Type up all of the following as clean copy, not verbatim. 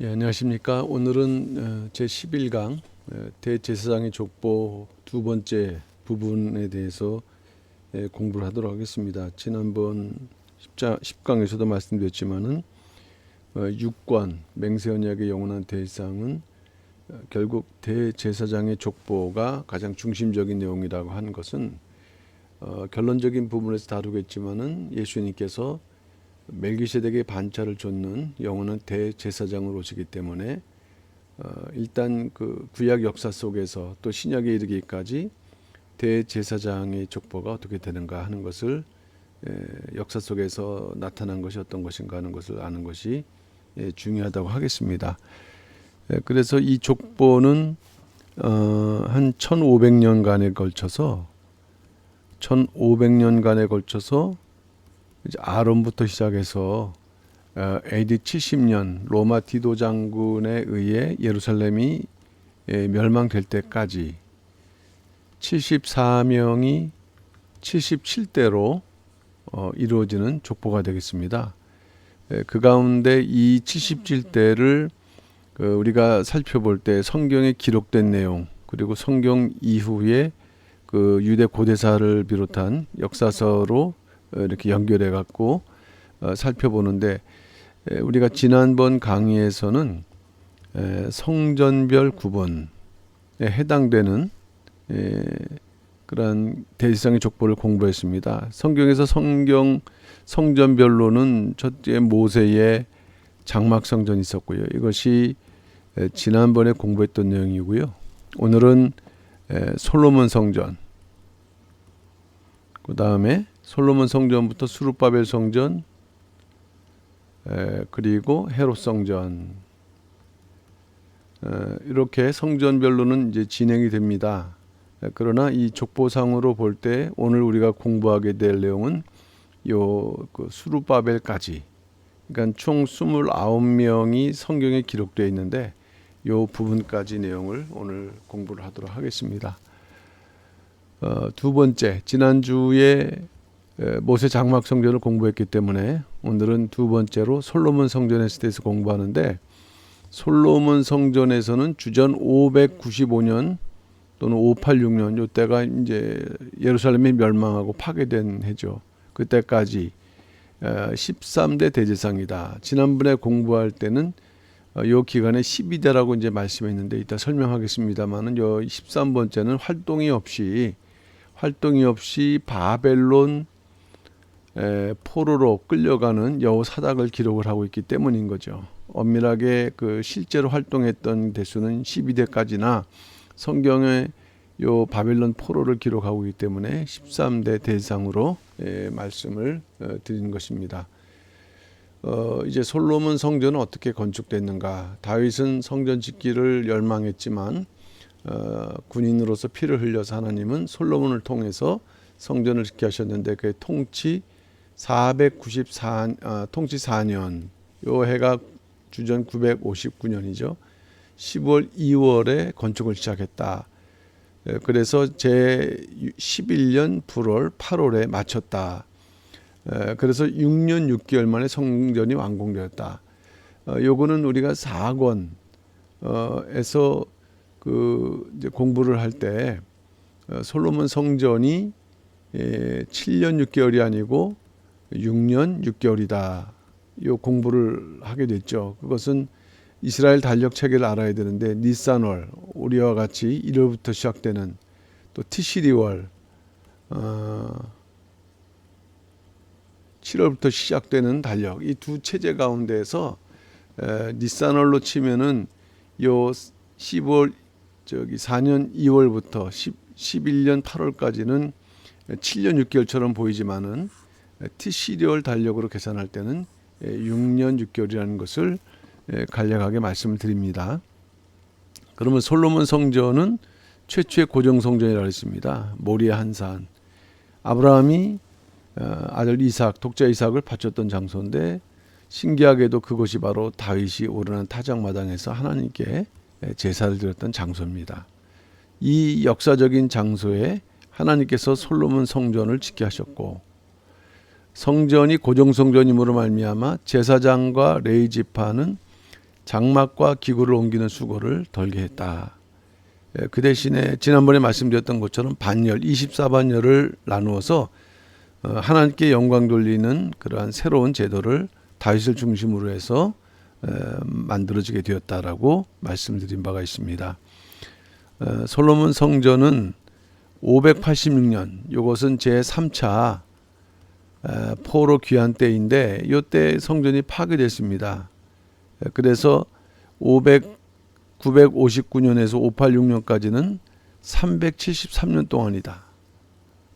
예, 안녕하십니까. 오늘은 제11강 대제사장의 족보 두 번째 부분에 대해서 공부를 하도록 하겠습니다. 지난번 10강에서도 말씀드렸지만은 6권 맹세언약의 영원한 대상은 결국 대제사장의 족보가 가장 중심적인 내용이라고 하는 것은 결론적인 부분에서 다루겠지만은 예수님께서 멜기세덱의 반차를 좇는 영원한 대제사장으로 오시기 때문에 일단 그 구약 역사 속에서 또 신약에 이르기까지 대제사장의 족보가 어떻게 되는가 하는 것을 역사 속에서 나타난 것이 어떤 것인가 하는 것을 아는 것이 중요하다고 하겠습니다. 그래서 이 족보는 한 1500년간에 걸쳐서 이제 아론부터 시작해서 AD 70년 로마 디도 장군에 의해 예루살렘이 멸망될 때까지 74명이 77대로 이루어지는 족보가 되겠습니다. 그 가운데 이 77대를 우리가 살펴볼 때 성경에 기록된 내용, 그리고 성경 이후에 그 유대 고대사를 비롯한 역사서로 이렇게 연결해 갖고 살펴보는데, 우리가 지난번 강의에서는 성전별 구분에 해당되는 그러한 대제사장의 족보를 공부했습니다. 성경에서 성전별로는 첫째 모세의 장막 성전이 있었고요. 이것이 지난번에 공부했던 내용이고요. 오늘은 솔로몬 성전, 그 다음에 솔로몬 성전부터 수룹바벨 성전, 그리고 헤롯 성전, 이렇게 성전별로는 이제 진행이 됩니다. 그러나 이 족보상으로 볼 때 오늘 우리가 공부하게 될 내용은 그 수룹바벨까지, 그러니까 총 29명이 성경에 기록되어 있는데 이 부분까지 내용을 오늘 공부를 하도록 하겠습니다. 두 번째, 지난주에 모세 장막 성전을 공부했기 때문에 오늘은 두 번째로 솔로몬 성전에 대해서 공부하는데, 솔로몬 성전에서는 주전 595년 또는 586년, 이때가 이제 예루살렘이 멸망하고 파괴된 해죠. 그때까지 13대 대제사장이다. 지난번에 공부할 때는 이 기간에 12대라고 이제 말씀했는데 이따 설명하겠습니다만은 요 13번째는 활동이 없이 바벨론 포로로 끌려가는 여호 사닥을 기록을 하고 있기 때문인 거죠. 엄밀하게 그 실제로 활동했던 대수는 12대까지나 성경에 요 바벨론 포로를 기록하고 있기 때문에 13대 대상으로 말씀을 드린 것입니다. 이제 솔로몬 성전은 어떻게 건축됐는가? 다윗은 성전 짓기를 열망했지만 군인으로서 피를 흘려서 하나님은 솔로몬을 통해서 성전을 짓게 하셨는데, 그 통치 4년, 요 해가 주전 959년이죠. 10월 2월에 건축을 시작했다. 그래서 제 11년 8월에 마쳤다. 그래서 6년 6개월 만에 성전이 완공되었다. 요거는 우리가 4권에서 이제 공부를 할 때 솔로몬 성전이 7년 6개월이 아니고 6년 6개월이다. 요 공부를 하게 됐죠. 그것은 이스라엘 달력 체계를 알아야 되는데, 니산월, 우리와 같이 1월부터 시작되는, 또 티시리월 7월부터 시작되는 달력, 이 두 체제 가운데서 니산월로 치면은 요 10월 4년 2월부터 11년 8월까지는 7년 6개월처럼 보이지만은 티시리월 달력으로 계산할 때는 6년 6개월이라는 것을 간략하게 말씀을 드립니다. 그러면 솔로몬 성전은 최초의 고정 성전이라고 했습니다. 모리아 한산, 아브라함이 아들 이삭, 독자 이삭을 바쳤던 장소인데, 신기하게도 그곳이 바로 다윗이 오르는 타작마당에서 하나님께 제사를 드렸던 장소입니다. 이 역사적인 장소에 하나님께서 솔로몬 성전을 짓게 하셨고, 성전이 고정 성전임으로 말미암아 제사장과 레위 지파는 장막과 기구를 옮기는 수고를 덜게 했다. 그 대신에 지난번에 말씀드렸던 것처럼 반열 24반열을 나누어서 하나님께 영광 돌리는 그러한 새로운 제도를 다윗을 중심으로 해서 만들어지게 되었다라고 말씀드린 바가 있습니다. 솔로몬 성전은 586년, 이것은 제3차 포로 귀환 때인데 이때 성전이 파괴됐습니다. 그래서 959년에서 586년까지는 373년 동안이다.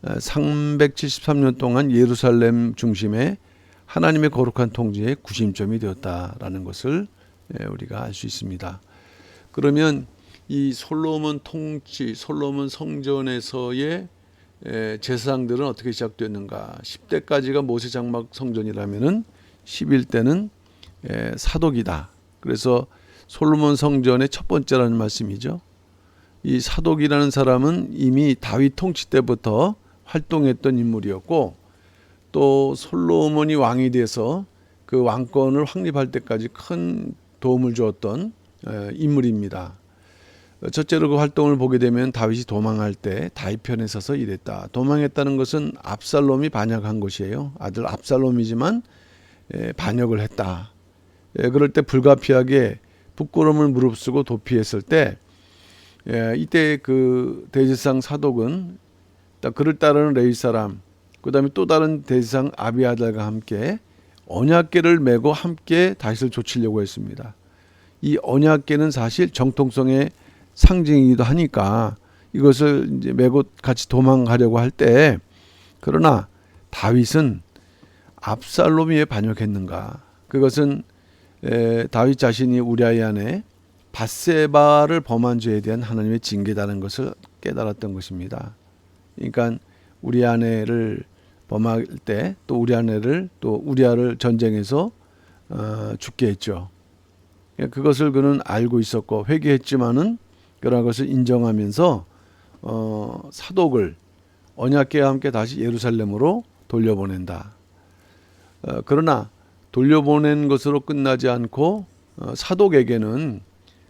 373년 동안 예루살렘 중심의 하나님의 거룩한 통치의 구심점이 되었다라는 것을 우리가 알 수 있습니다. 그러면 이 솔로몬 통치, 솔로몬 성전에서의 제사장들은 어떻게 시작됐는가? 10대까지가 모세 장막 성전이라면은 11대는 사독이다. 그래서 솔로몬 성전의 첫 번째라는 말씀이죠. 이 사독이라는 사람은 이미 다윗 통치 때부터 활동했던 인물이었고, 또 솔로몬이 왕이 돼서 그 왕권을 확립할 때까지 큰 도움을 주었던 인물입니다. 첫째로 그 활동을 보게 되면 다윗이 도망할 때 다윗 편에 서서 일했다. 도망했다는 것은 압살롬이 반역한 것이에요. 아들 압살롬이지만 반역을 했다. 그럴 때 불가피하게 부끄러움을 무릅쓰고 도피했을 때 이때 그 대제사장 사독은 그를 따르는 레위 사람, 그 다음에 또 다른 대제사장 아비아달과 함께 언약궤를 메고 함께 다윗을 좇으려고 했습니다. 이 언약궤는 사실 정통성의 상징이기도 하니까 이것을 이제 메고 같이 도망가려고 할 때, 그러나 다윗은 압살롬이 왜 반역했는가? 그것은 다윗 자신이 우리아의 아내 밧세바를 범한 죄에 대한 하나님의 징계다는 것을 깨달았던 것입니다. 그러니까 우리 아내를 범할 때 또 우리 아내를 또 우리아를 전쟁에서 죽게 했죠. 그것을 그는 알고 있었고 회개했지만은 그런 것을 인정하면서 사독을 언약궤와 함께 다시 예루살렘으로 돌려보낸다. 그러나 돌려보낸 것으로 끝나지 않고 사독에게는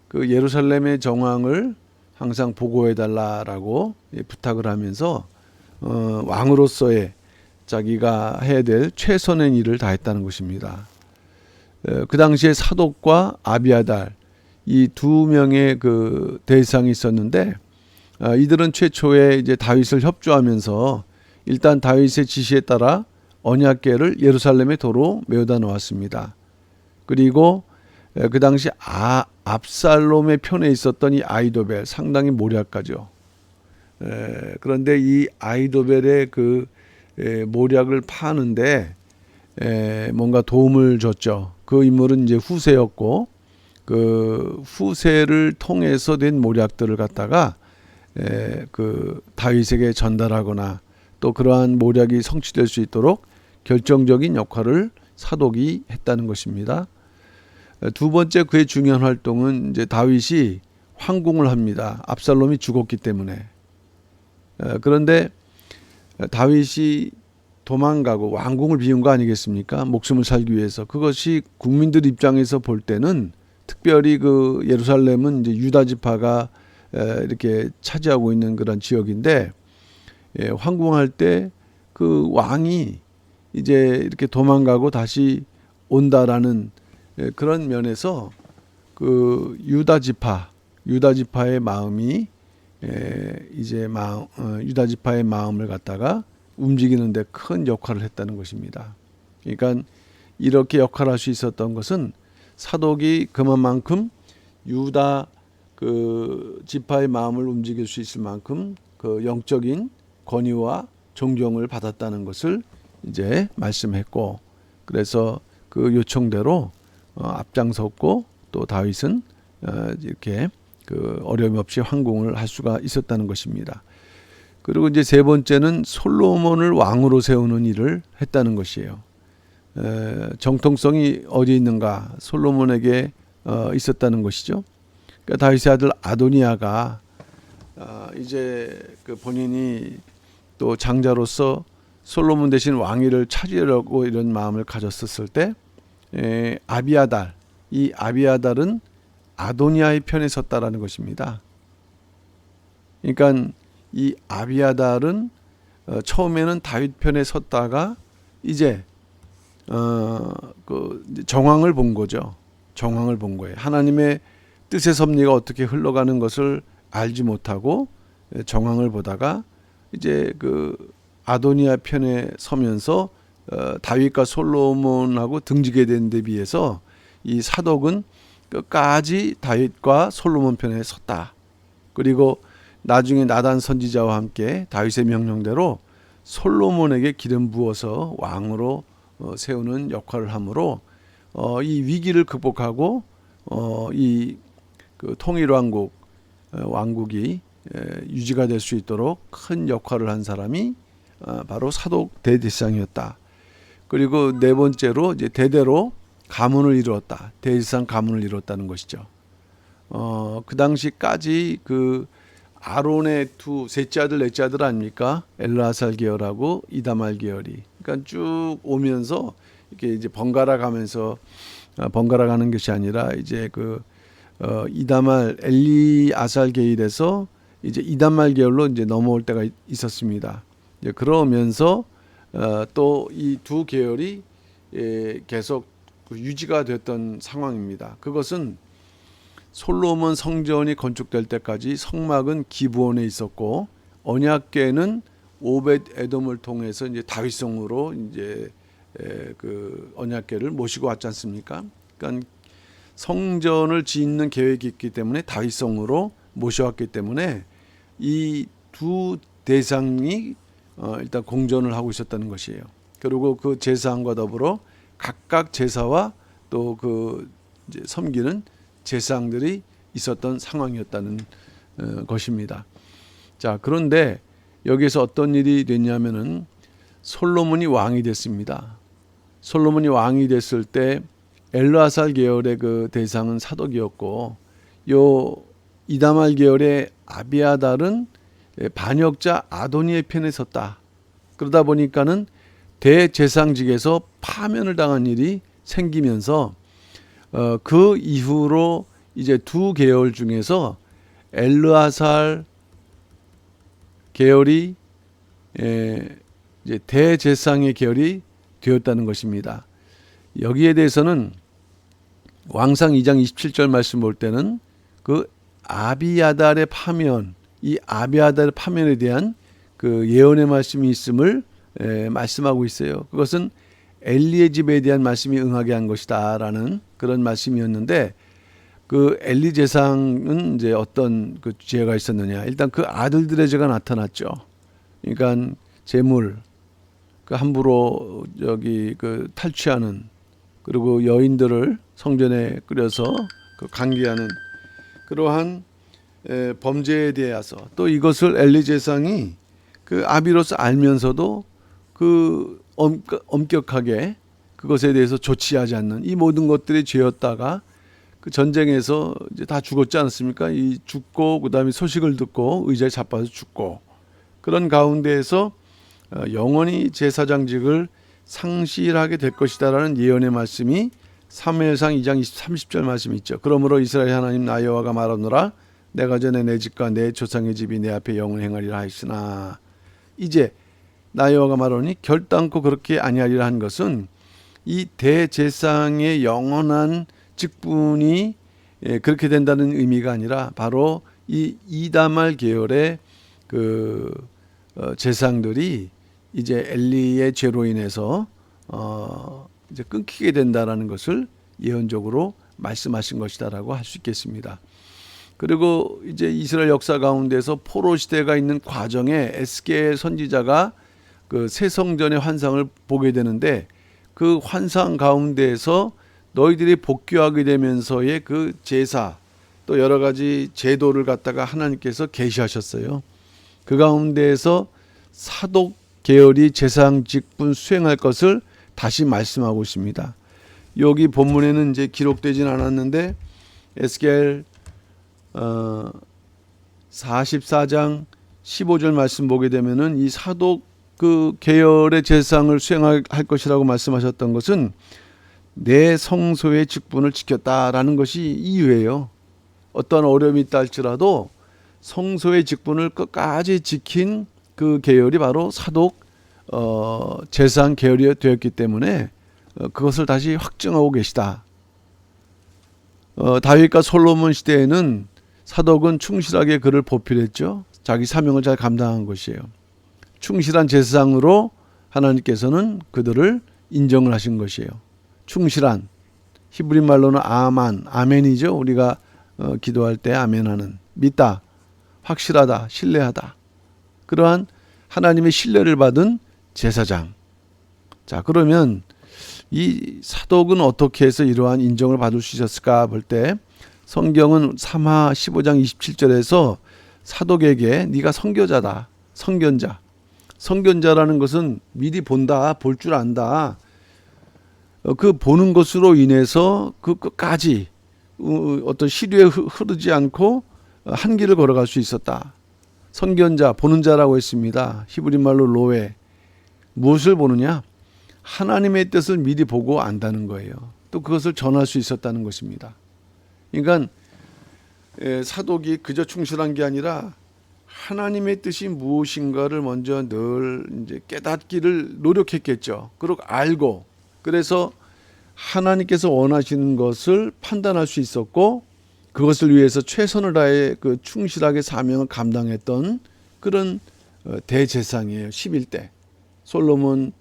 그 예루살렘의 정황을 항상 보고해 달라라고 부탁을 하면서 왕으로서의 자기가 해야 될 최선의 일을 다했다는 것입니다. 그 당시에 사독과 아비아달 이 두 명의 그 대상이 있었는데 이들은 최초에 이제 다윗을 협조하면서 일단 다윗의 지시에 따라 언약궤를 예루살렘의 도로 메어다 놓았습니다. 그리고 그 당시 압살롬의 편에 있었던 이 아이도벨 상당히 모략가죠. 그런데 이 아이도벨의 그 모략을 파는데 뭔가 도움을 줬죠. 그 인물은 이제 후세였고 그 후세를 통해서 된 모략들을 갖다가 그 다윗에게 전달하거나 또 그러한 모략이 성취될 수 있도록 결정적인 역할을 사독이 했다는 것입니다. 두 번째 그의 중요한 활동은 이제 다윗이 황궁을 합니다. 압살롬이 죽었기 때문에. 그런데 다윗이 도망가고 왕궁을 비운 거 아니겠습니까? 목숨을 살기 위해서. 그것이 국민들 입장에서 볼 때는 특별히 그 예루살렘은 이제 유다 지파가 이렇게 차지하고 있는 그런 지역인데 황궁할 때 그 왕이 이제 이렇게 도망가고 다시 온다라는 그런 면에서 그 유다 지파의 마음이 유다 지파의 마음을 갖다가 움직이는데 큰 역할을 했다는 것입니다. 그러니까 이렇게 역할할 수 있었던 것은 사독이 그만큼 유다 그 지파의 마음을 움직일 수 있을 만큼 그 영적인 권위와 존경을 받았다는 것을 이제 말씀했고, 그래서 그 요청대로 앞장섰고 또 다윗은 이렇게 그 어려움 없이 황궁을 할 수가 있었다는 것입니다. 그리고 이제 세 번째는 솔로몬을 왕으로 세우는 일을 했다는 것이에요. 정통성이 어디 있는가? 솔로몬에게 있었다는 것이죠. 그러니까 다윗의 아들 아도니아가 이제 그 본인이 또 장자로서 솔로몬 대신 왕위를 차지하려고 이런 마음을 가졌었을 때 아비아달 이 아비아달은 아도니아의 편에 섰다라는 것입니다. 그러니까 이 아비아달은 처음에는 다윗 편에 섰다가 이제 정황을 본 거죠. 정황을 본 거예요. 하나님의 뜻의 섭리가 어떻게 흘러가는 것을 알지 못하고 정황을 보다가 이제 그 아도니아 편에 서면서 다윗과 솔로몬하고 등지게 된 데 비해서 이 사독은 끝까지 다윗과 솔로몬 편에 섰다. 그리고 나중에 나단 선지자와 함께 다윗의 명령대로 솔로몬에게 기름 부어서 왕으로 세우는 역할을 하므로 이 위기를 극복하고 이 그 통일 왕국이 유지가 될 수 있도록 큰 역할을 한 사람이 바로 사독 대제사장이었다. 그리고 네 번째로 이제 대대로 가문을 이루었다. 대제사장 가문을 이루었다는 것이죠. 그 당시까지 그 아론의 셋째 아들 넷째 아들 아닙니까? 엘르아살 계열하고 이다말 계열이. 그러니까 쭉 오면서 이렇게 이제 번갈아 가면서 번갈아 가는 것이 아니라 이제 이다말 엘리아살 계열에서 이제 이다말 계열로 이제 넘어올 때가 있었습니다. 이제 그러면서 또 이 두 계열이 계속 유지가 됐던 상황입니다. 그것은 솔로몬 성전이 건축될 때까지 성막은 기브온에 있었고 언약궤는 오벳 에돔을 통해서 이제 다윗성으로 이제 그 언약궤를 모시고 왔지 않습니까? 그러니까 성전을 짓는 계획이 있기 때문에 다윗성으로 모셔왔기 때문에 이 두 대상이 일단 공전을 하고 있었다는 것이에요. 그리고 그 제사장과 더불어 각각 제사와 또 그 섬기는 제사장들이 있었던 상황이었다는 것입니다. 자, 그런데 여기서 어떤 일이 됐냐면은 솔로몬이 왕이 됐습니다. 솔로몬이 왕이 됐을 때 엘르아살 계열의 그 대상은 사독이었고 요 이다말 계열의 아비아달은 반역자 아도니의 편에 섰다. 그러다 보니까는 대제사장직에서 파면을 당한 일이 생기면서 그 이후로 이제 두 계열 중에서 엘르아살 계열이 이제 대제사장의 계열이 되었다는 것입니다. 여기에 대해서는 왕상 2장 27절 말씀 볼 때는 그 아비아달의 파면, 이 아비아달의 파면에 대한 그 예언의 말씀이 있음을 말씀하고 있어요. 그것은 엘리의 집에 대한 말씀이 응하게 한 것이다라는 그런 말씀이었는데 그 엘리 제사장은 이제 어떤 그 죄가 있었느냐? 일단 그 아들들의 죄가 나타났죠. 그러니까 재물, 그 함부로 그 탈취하는, 그리고 여인들을 성전에 끌여서 그 강귀하는 그러한 범죄에 대해서 또 이것을 엘리 제사장이 그 아비로서 알면서도 그 엄격하게 그것에 대해서 조치하지 않는 이 모든 것들이 죄였다가 그 전쟁에서 이제 다 죽었지 않습니까? 이 죽고 그다음에 소식을 듣고 의자에 자빠져 죽고 그런 가운데에서 영원히 제사장직을 상실하게 될 것이다라는 예언의 말씀이 사무엘상 2장 30절 말씀이 있죠. 그러므로 이스라엘 하나님 나 여호와가 말하노라 내가 전에 내 집과 내 조상의 집이 내 앞에 영원히 행하리라 하였으나 이제 나 여호와가 말하노니 결단코 그렇게 아니하리라 한 것은 이 대제사장의 영원한 직분이 그렇게 된다는 의미가 아니라 바로 이 이다말 계열의 그 제사장들이 이제 엘리의 죄로 인해서 이제 끊기게 된다라는 것을 예언적으로 말씀하신 것이다라고 할 수 있겠습니다. 그리고 이제 이스라엘 역사 가운데서 포로 시대가 있는 과정에 에스겔 선지자가 그 새 성전의 환상을 보게 되는데 그 환상 가운데에서 너희들이 복귀하게 되면서의 그 제사 또 여러 가지 제도를 갖다가 하나님께서 계시하셨어요. 그 가운데에서 사독 계열이 제사장 직분 수행할 것을 다시 말씀하고 있습니다. 여기 본문에는 이제 기록되진 않았는데 에스겔 44장 15절 말씀 보게 되면은 이 사독 그 계열의 제사장을 수행할 것이라고 말씀하셨던 것은 내 성소의 직분을 지켰다라는 것이 이유예요. 어떤 어려움이 있다 할지라도 성소의 직분을 끝까지 지킨 그 계열이 바로 사독 제사장 계열이 되었기 때문에 그것을 다시 확증하고 계시다. 다윗과 솔로몬 시대에는 사독은 충실하게 그를 보필했죠. 자기 사명을 잘 감당한 것이에요. 충실한 제사장으로 하나님께서는 그들을 인정을 하신 것이에요. 충실한, 히브리 말로는 아멘이죠. 우리가 기도할 때 아멘하는, 믿다, 확실하다, 신뢰하다. 그러한 하나님의 신뢰를 받은 제사장. 자, 그러면 이 사독은 어떻게 해서 이러한 인정을 받을 수 있었을까 볼 때 성경은 3하 15장 27절에서 사독에게 네가 선교자다. 선견자. 선견자라는 것은 미리 본다. 볼 줄 안다. 그 보는 것으로 인해서 그 끝까지 어떤 시류에 흐르지 않고 한 길을 걸어갈 수 있었다. 선견자, 보는 자라고 했습니다. 히브리 말로 로에. 무엇을 보느냐? 하나님의 뜻을 미리 보고 안다는 거예요. 또 그것을 전할 수 있었다는 것입니다. 그러니까 사독이 그저 충실한 게 아니라 하나님의 뜻이 무엇인가를 먼저 늘 이제 깨닫기를 노력했겠죠. 그리고 알고, 그래서 하나님께서 원하시는 것을 판단할 수 있었고, 그것을 위해서 최선을 다해 그 충실하게 사명을 감당했던 그런 대제사장이에요. 11대 솔로몬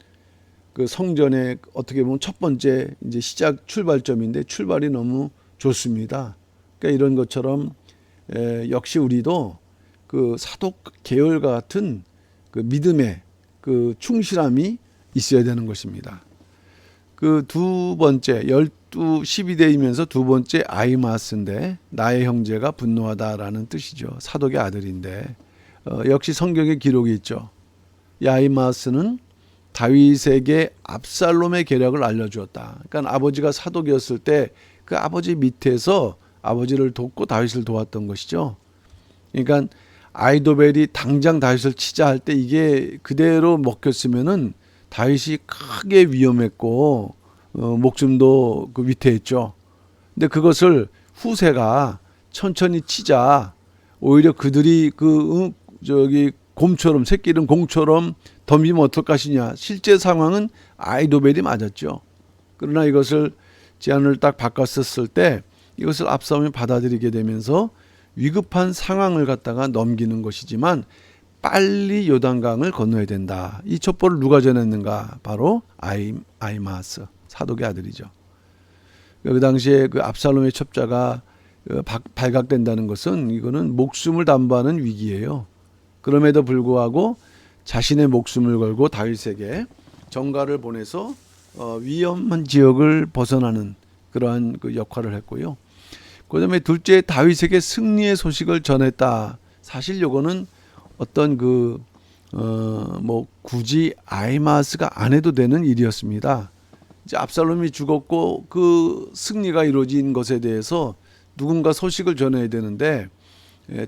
그 성전의 어떻게 보면 첫 번째 이제 시작 출발점인데 출발이 너무 좋습니다. 그러니까 이런 것처럼 역시 우리도 그 사독 계열과 같은 그 믿음의 그 충실함이 있어야 되는 것입니다. 그 두 번째 12대이면서 두 번째 아이마스인데 나의 형제가 분노하다라는 뜻이죠. 사독의 아들인데 역시 성경에 기록이 있죠. 이 아이마스는 다윗에게 압살롬의 계략을 알려주었다. 그러니까 아버지가 사독이었을 때 그 아버지 밑에서 아버지를 돕고 다윗을 도왔던 것이죠. 그러니까 아이도벨이 당장 다윗을 치자 할 때 이게 그대로 먹혔으면은 다윗이 크게 위험했고 목숨도 그 위태했죠. 근데 그것을 후세가 천천히 치자 오히려 그들이 곰처럼 새끼는 공처럼 덤비면 어떨 것이냐. 실제 상황은 아이도벨이 맞았죠. 그러나 이것을 제안을 딱 바꿨었을 때 이것을 압살롬이 받아들이게 되면서 위급한 상황을 갖다가 넘기는 것이지만 빨리 요단강을 건너야 된다. 이 첩보를 누가 전했는가? 바로 아이마스 사독의 아들이죠. 그 당시에 그 압살롬의 첩자가 발각된다는 것은 이거는 목숨을 담보하는 위기예요. 그럼에도 불구하고 자신의 목숨을 걸고 다윗에게 전가를 보내서 위험한 지역을 벗어나는 그러한 그 역할을 했고요. 그다음에 둘째 다윗에게 승리의 소식을 전했다. 사실 요거는 어떤 굳이 아이마스가 안 해도 되는 일이었습니다. 이제 압살롬이 죽었고 그 승리가 이루어진 것에 대해서 누군가 소식을 전해야 되는데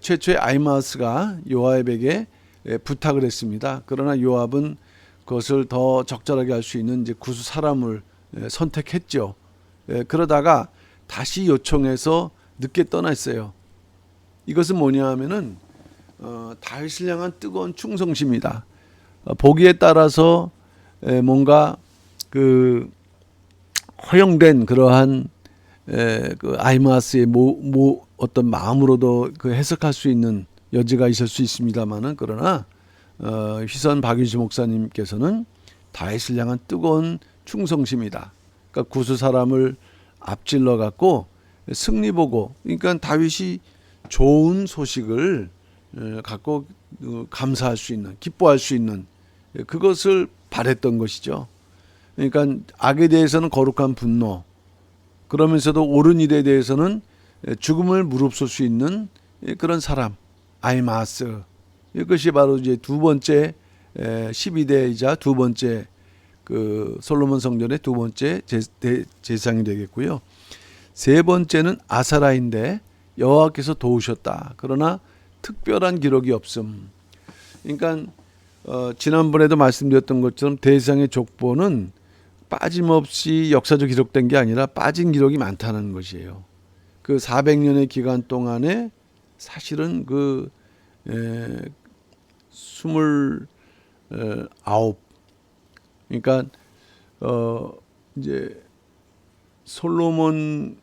최초의 아이마스가 요압에게 부탁을 했습니다. 그러나 요압은 그것을 더 적절하게 할 수 있는 이제 구수 사람을 선택했죠. 그러다가 다시 요청해서 늦게 떠났어요. 이것은 뭐냐 하면은 다윗을 향한 뜨거운 충성심이다. 보기에 따라서 뭔가 그 허용된 그러한 그 아이마스의 어떤 마음으로도 그 해석할 수 있는 여지가 있을 수 있습니다만은 그러나 휘선 박유지 목사님께서는 다윗을 향한 뜨거운 충성심이다. 그러니까 구수 사람을 앞질러 갖고 승리 보고, 그러니까 다윗이 좋은 소식을 갖고 감사할 수 있는, 기뻐할 수 있는 그것을 바랬던 것이죠. 그러니까 악에 대해서는 거룩한 분노, 그러면서도 옳은 일에 대해서는 죽음을 무릅쓸 수 있는 그런 사람, 아이마스. 이것이 바로 이제 두 번째 12대이자 두 번째 그 솔로몬 성전의 두 번째 제사장이 되겠고요. 세 번째는 아사라인데 여호와께서 도우셨다. 그러나 특별한 기록이 없음. 그러니까 지난번에도 말씀드렸던 것처럼 대제사장의 족보는 빠짐없이 역사적 기록된 게 아니라 빠진 기록이 많다는 것이에요. 그 400년의 기간 동안에 사실은 그 29, 그러니까 이제 솔로몬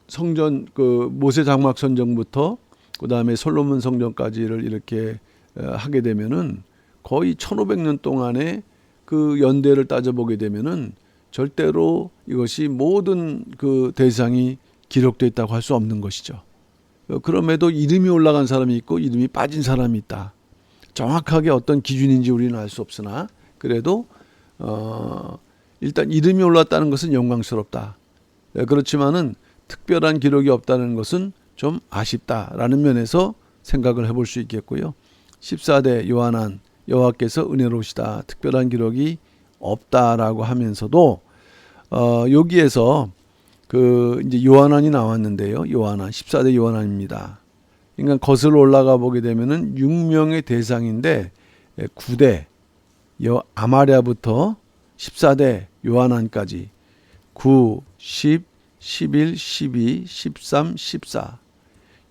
성전, 그 모세 장막 선정부터 그 다음에 솔로몬 성전까지를 이렇게 하게 되면은 거의 1500년 동안에 그 연대를 따져보게 되면은 절대로 이것이 모든 그 대상이 기록되어 있다고 할 수 없는 것이죠. 그럼에도 이름이 올라간 사람이 있고 이름이 빠진 사람이 있다. 정확하게 어떤 기준인지 우리는 알 수 없으나 그래도 일단 이름이 올랐다는 것은 영광스럽다. 그렇지만은 특별한 기록이 없다는 것은 좀 아쉽다라는 면에서 생각을 해볼 수 있겠고요. 14대 요한한 여호와께서 은혜로우시다. 특별한 기록이 없다라고 하면서도 여기에서 그 이제 요한한이 나왔는데요. 요한한 14대 요한한입니다. 그러니까 거슬러 올라가 보게 되면은 6명의 대상인데 9대 아마랴부터 14대 요한한까지 9, 10, 11, 12, 13, 14.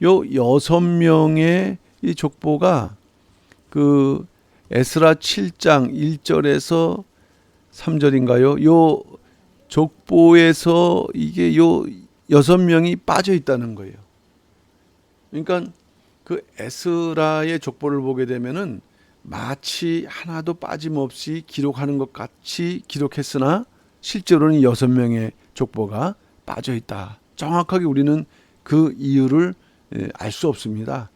요 6명의 이 족보가 그 에스라 7장 1절에서 3절인가요? 요 족보에서 이게 요 6명이 빠져 있다는 거예요. 그러니까 그 에스라의 족보를 보게 되면은 마치 하나도 빠짐없이 기록하는 것 같이 기록했으나 실제로는 6명의 족보가 빠져 있다. 정확하게 우리는 그 이유를 알 수 없습니다.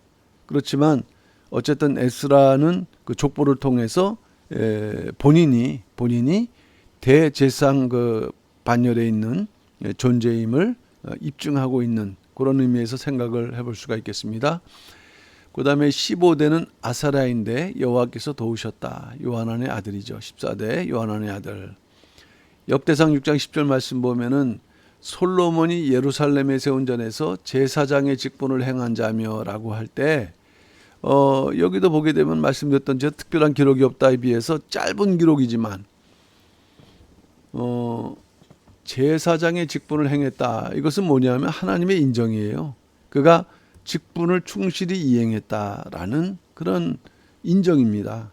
그렇지만 어쨌든 에스라는 그 족보를 통해서 본인이 대제사장 그 반열에 있는 존재임을 입증하고 있는 그런 의미에서 생각을 해볼 수가 있겠습니다. 그 다음에 15대는 아사랴인데 여호와께서 도우셨다. 요한한의 아들이죠. 14대 요한한의 아들. 역대상 6장 10절 말씀 보면은 솔로몬이 예루살렘에 세운 전에서 제사장의 직분을 행한 자며 라고 할 때 여기도 보게 되면 말씀드렸던 저 특별한 기록이 없다에 비해서 짧은 기록이지만 제사장의 직분을 행했다. 이것은 뭐냐면 하나님의 인정이에요. 그가 직분을 충실히 이행했다라는 그런 인정입니다.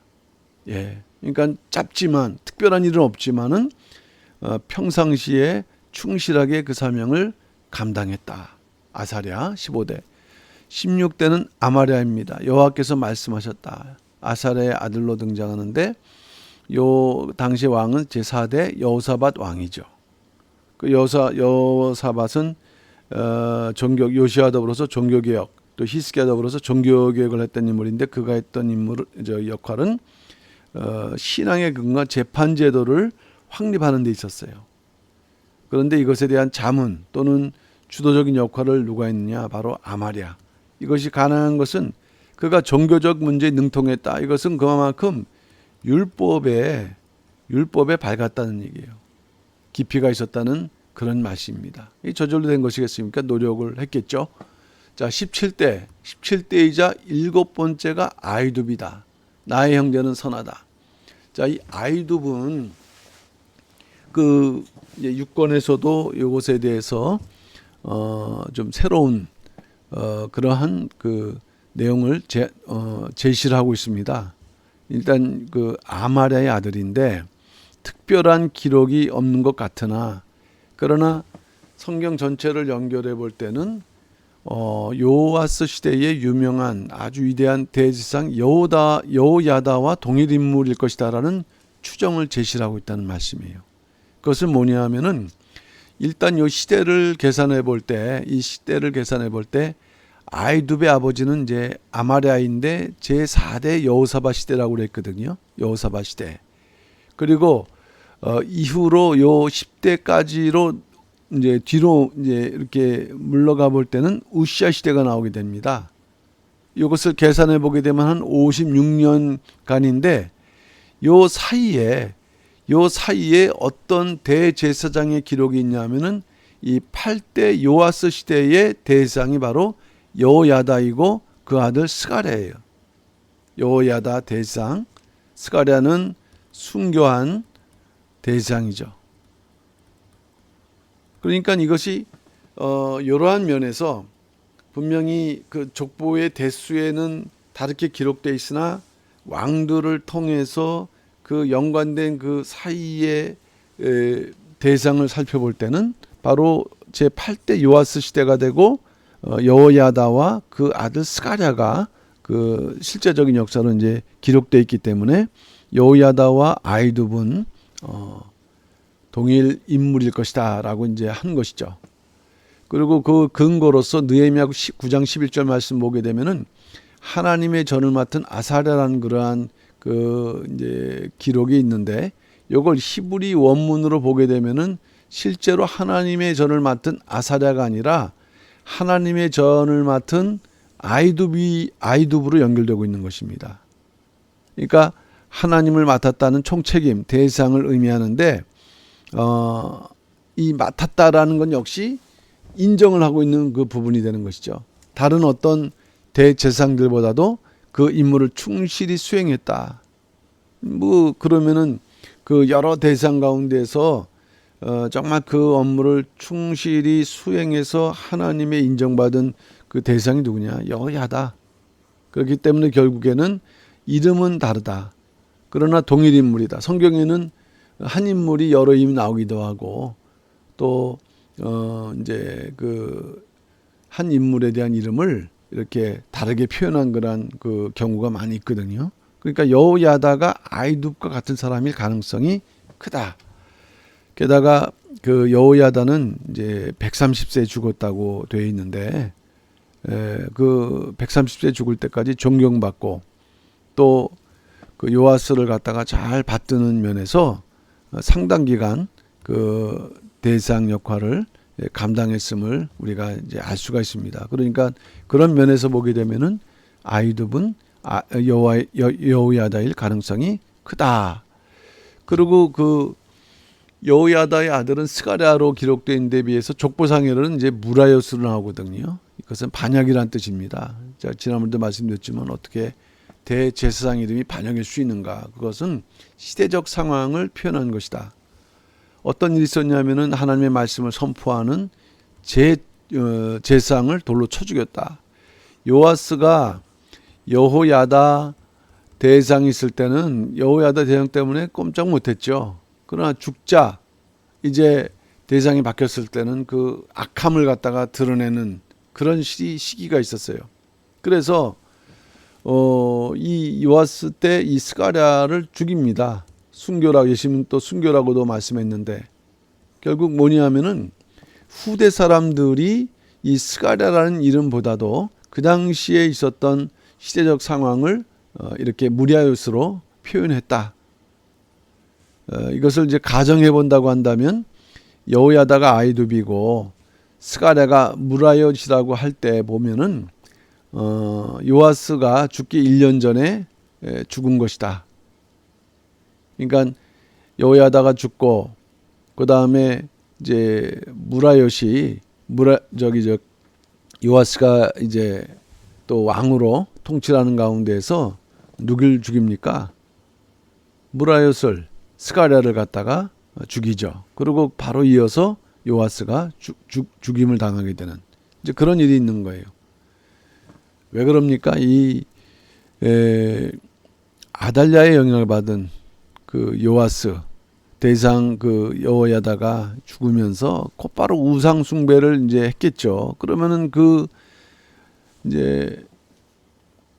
예, 그러니까 짧지만 특별한 일은 없지만은 평상시에 충실하게 그 사명을 감당했다. 아사랴 15대. 16대는 아마랴입니다. 여호와께서 말씀하셨다. 아사랴의 아들로 등장하는데 요 당시 왕은 제4대 여호사밧 왕이죠. 그 여호사밧은 종교 요시아 더불어서 종교개혁, 또 히스기야 더불어서 종교개혁을 했던 인물인데 그가 했던 역할은 신앙의 근거 재판제도를 확립하는 데 있었어요. 그런데 이것에 대한 자문 또는 주도적인 역할을 누가 했느냐? 바로 아마랴. 이것이 가능한 것은 그가 종교적 문제에 능통했다. 이것은 그만큼 율법에 밝았다는 얘기예요. 깊이가 있었다는 그런 말씀입니다. 이 저절로 된 것이겠습니까? 노력을 했겠죠. 자, 17대이자 7번째가 아이둡이다. 나의 형제는 선하다. 자, 이 아이둡은 그 육권에서도 이것에 대해서 좀 새로운 그러한 그 내용을 제시를 하고 있습니다. 일단 그 아마랴의 아들인데 특별한 기록이 없는 것 같으나 그러나 성경 전체를 연결해 볼 때는 여호와스 시대의 유명한 아주 위대한 대제사장 여호야다와 동일 인물일 것이다라는 추정을 제시를 하고 있다는 말씀이에요. 그것은 뭐냐 하면은 일단 이 시대를 계산해 볼 때 아이둡의 아버지는 이제 아마랴인데 제4대 여호사밧 시대라고 그랬거든요. 여호사밧 시대. 그리고 이후로 요 10대까지로 이제 뒤로 이제 이렇게 물러가 볼 때는 우시아 시대가 나오게 됩니다. 이것을 계산해 보게 되면 한 56년간인데 요 사이에 어떤 대제사장의 기록이 있냐면은 이 8대 요아스 시대의 대제사장이 바로 여호야다이고 그 아들 스가랴예요. 여호야다 대제사장. 스가랴는 순교한 대상이죠. 그러니까 이것이 이러한 면에서 분명히 그 족보의 대수에는 다르게 기록되어 있으나 왕들을 통해서 그 연관된 그 사이의 대상을 살펴볼 때는 바로 제8대 요아스 시대가 되고 여호야다와 그 아들 스가랴가 그 실제적인 역사로 이제 기록되어 있기 때문에 여호야다와 아이두분 동일 인물일 것이다라고 이제 한 것이죠. 그리고 그 근거로서 느헤미야 9장 11절 말씀 보게 되면은 하나님의 전을 맡은 아사랴라는 그러한 그 이제 기록이 있는데, 이걸 히브리 원문으로 보게 되면은 실제로 하나님의 전을 맡은 아사랴가 아니라 하나님의 전을 맡은 아이두브로 연결되고 있는 것입니다. 그러니까 하나님을 맡았다는 총책임, 대상을 의미하는데 이 맡았다라는 건 역시 인정을 하고 있는 그 부분이 되는 것이죠. 다른 어떤 대제사장들보다도 그 임무를 충실히 수행했다. 뭐 그러면은 그 여러 대상 가운데서 정말 그 업무를 충실히 수행해서 하나님의 인정받은 그 대상이 누구냐? 여호야다. 그렇기 때문에 결국에는 이름은 다르다. 그러나 동일 인물이다. 성경에는 한 인물이 여러 이름이 나오기도 하고 또 이제 그 한 인물에 대한 이름을 이렇게 다르게 표현한 그런 그 경우가 많이 있거든요. 그러니까 여호야다가 아이둡과 같은 사람일 가능성이 크다. 게다가 그 여호야다는 이제 130세에 죽었다고 되어 있는데 그 130세 죽을 때까지 존경받고 또 그 요아스를 갖다가 잘 받드는 면에서 상당 기간 그 대상 역할을 감당했음을 우리가 이제 알 수가 있습니다. 그러니까 그런 면에서 보게 되면은 아이둡은 여호야다일 가능성이 크다. 그리고 그 여호야다의 아들은 스가랴로 기록된 데 비해서 족보상에는 이제 무라요스로 나오거든요. 이것은 반역이란 뜻입니다. 제가 지난번에도 말씀드렸지만 어떻게 대제사장 이름이 반역일 수 있는가? 그것은 시대적 상황을 표현한 것이다. 어떤 일이 있었냐면은 하나님의 말씀을 선포하는 제사장을 돌로 쳐 죽였다. 요아스가 여호야다 대상이 있을 때는 여호야다 대상 때문에 꼼짝 못했죠. 그러나 죽자 이제 대상이 바뀌었을 때는 그 악함을 갖다가 드러내는 그런 시기가 있었어요. 그래서 이 요아스 때 이 스가랴를 죽입니다. 순교라고, 예수님은 또 순교라고도 말씀했는데 결국 뭐냐면은 후대 사람들이 이 스가랴라는 이름보다도 그 당시에 있었던 시대적 상황을 이렇게 무리하요스로 표현했다. 이것을 이제 가정해 본다고 한다면 여호야다가 아이둡이고 스가랴가 무라요시라고 할 때 보면은 요아스가 죽기 1년 전에 죽은 것이다. 그러니까 여호야다가 죽고 그 다음에 이제 요아스가 이제 또 왕으로 통치하는 가운데서 누굴 죽입니까? 무라요스를 스가랴를 갖다가 죽이죠. 그리고 바로 이어서 요아스가 죽임을 당하게 되는 이제 그런 일이 있는 거예요. 왜 그럽니까? 이 아달랴의 영향을 받은 그 요아스 대상 그 여호야다가 죽으면서 곧바로 우상 숭배를 이제 했겠죠. 그러면은 그 이제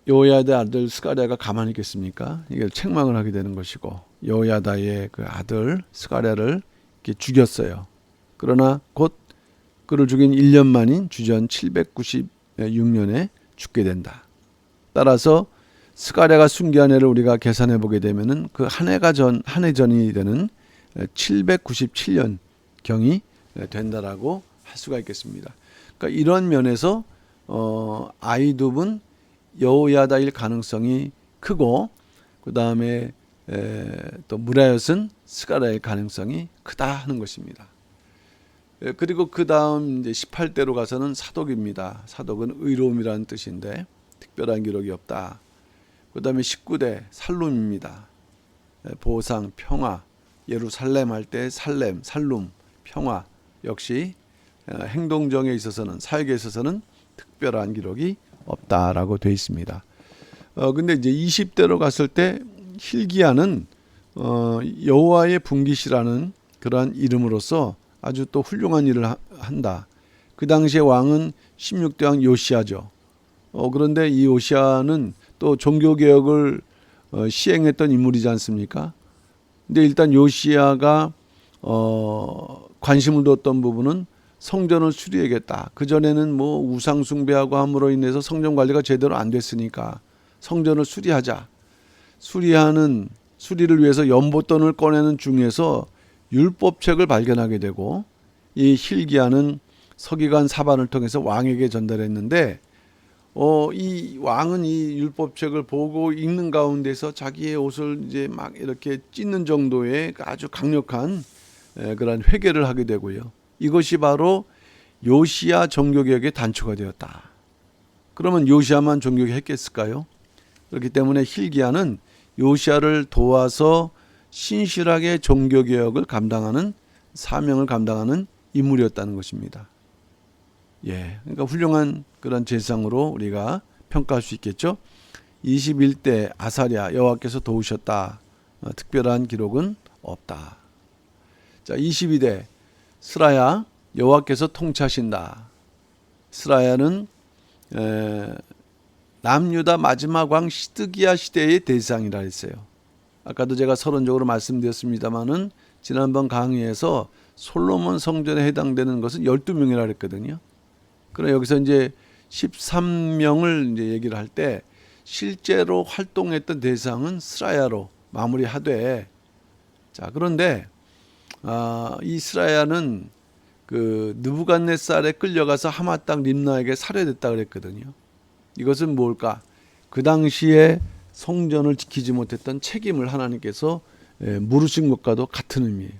여호야다 아들 스가랴가 가만히 있겠습니까? 이걸 책망을 하게 되는 것이고 여호야다의 그 아들 스가랴를 이렇게 죽였어요. 그러나 곧 그를 죽인 1년 만인 주전 796년에 죽게 된다. 따라서 스가랴가 순교한 해를 우리가 계산해 보게 되면은 그 한 해 전이 되는 797년 경이 된다라고 할 수가 있겠습니다. 그러니까 이런 면에서 아이둡은 여호야다일 가능성이 크고 그 다음에 또 무라요스는 스가랴일 가능성이 크다 하는 것입니다. 그리고 그 다음 이제 18대로 가서는 사독입니다. 사독은 의로움이라는 뜻인데 특별한 기록이 없다. 그 다음에 19대 살룸입니다. 보상, 평화, 예루살렘 할 때 살렘, 살룸, 평화 역시 행동정에 있어서는 사역에 있어서는 특별한 기록이 없다라고 되어 있습니다. 근데 이제 20대로 갔을 때 hil기야는 여호와의 분깃이라는 그러한 이름으로서 아주 또 훌륭한 일을 한다. 그 당시에 왕은 16대 왕 요시야죠. 그런데 이 요시야는 또 종교개혁을 시행했던 인물이지 않습니까? 근데 일단 요시야가 관심을 뒀던 부분은 성전을 수리해야겠다. 그전에는 뭐 우상 숭배하고 함으로 인해서 성전 관리가 제대로 안 됐으니까 성전을 수리하자. 수리를 위해서 연보돈을 꺼내는 중에서 율법책을 발견하게 되고 이 hil기야는 서기관 사반을 통해서 왕에게 전달했는데 이 왕은 이 율법책을 보고 읽는 가운데서 자기의 옷을 이제 막 이렇게 찢는 정도의 아주 강력한 그런 회개를 하게 되고요. 이것이 바로 요시야 종교개혁의 단초가 되었다. 그러면 요시야만 종교개혁했을까요? 그렇기 때문에 hil기야는 요시야를 도와서 신실하게 종교개혁을 감당하는 사명을 감당하는 인물이었다는 것입니다. 그러니까 훌륭한 그런 제사장으로 우리가 평가할 수 있겠죠. 21대 아사랴 여호와께서 도우셨다. 특별한 기록은 없다. 자, 22대 스라야 여호와께서 통치하신다. 스라야는 남유다 마지막 왕 시드기야 시대의 대상이라 했어요. 아까도 제가 서론적으로 말씀드렸습니다마는 지난번 강의에서 솔로몬 성전에 해당되는 것은 12명이라 그랬거든요. 그럼 여기서 이제 13명을 이제 얘기를 할 때 실제로 활동했던 대상은 스라야로 마무리하되, 자, 그런데 이 스라야는 그 느부갓네살에 끌려가서 하마 땅 림나에게 살해됐다 그랬거든요. 이것은 뭘까? 그 당시에 성전을 지키지 못했던 책임을 하나님께서 물으신 것과도 같은 의미예요.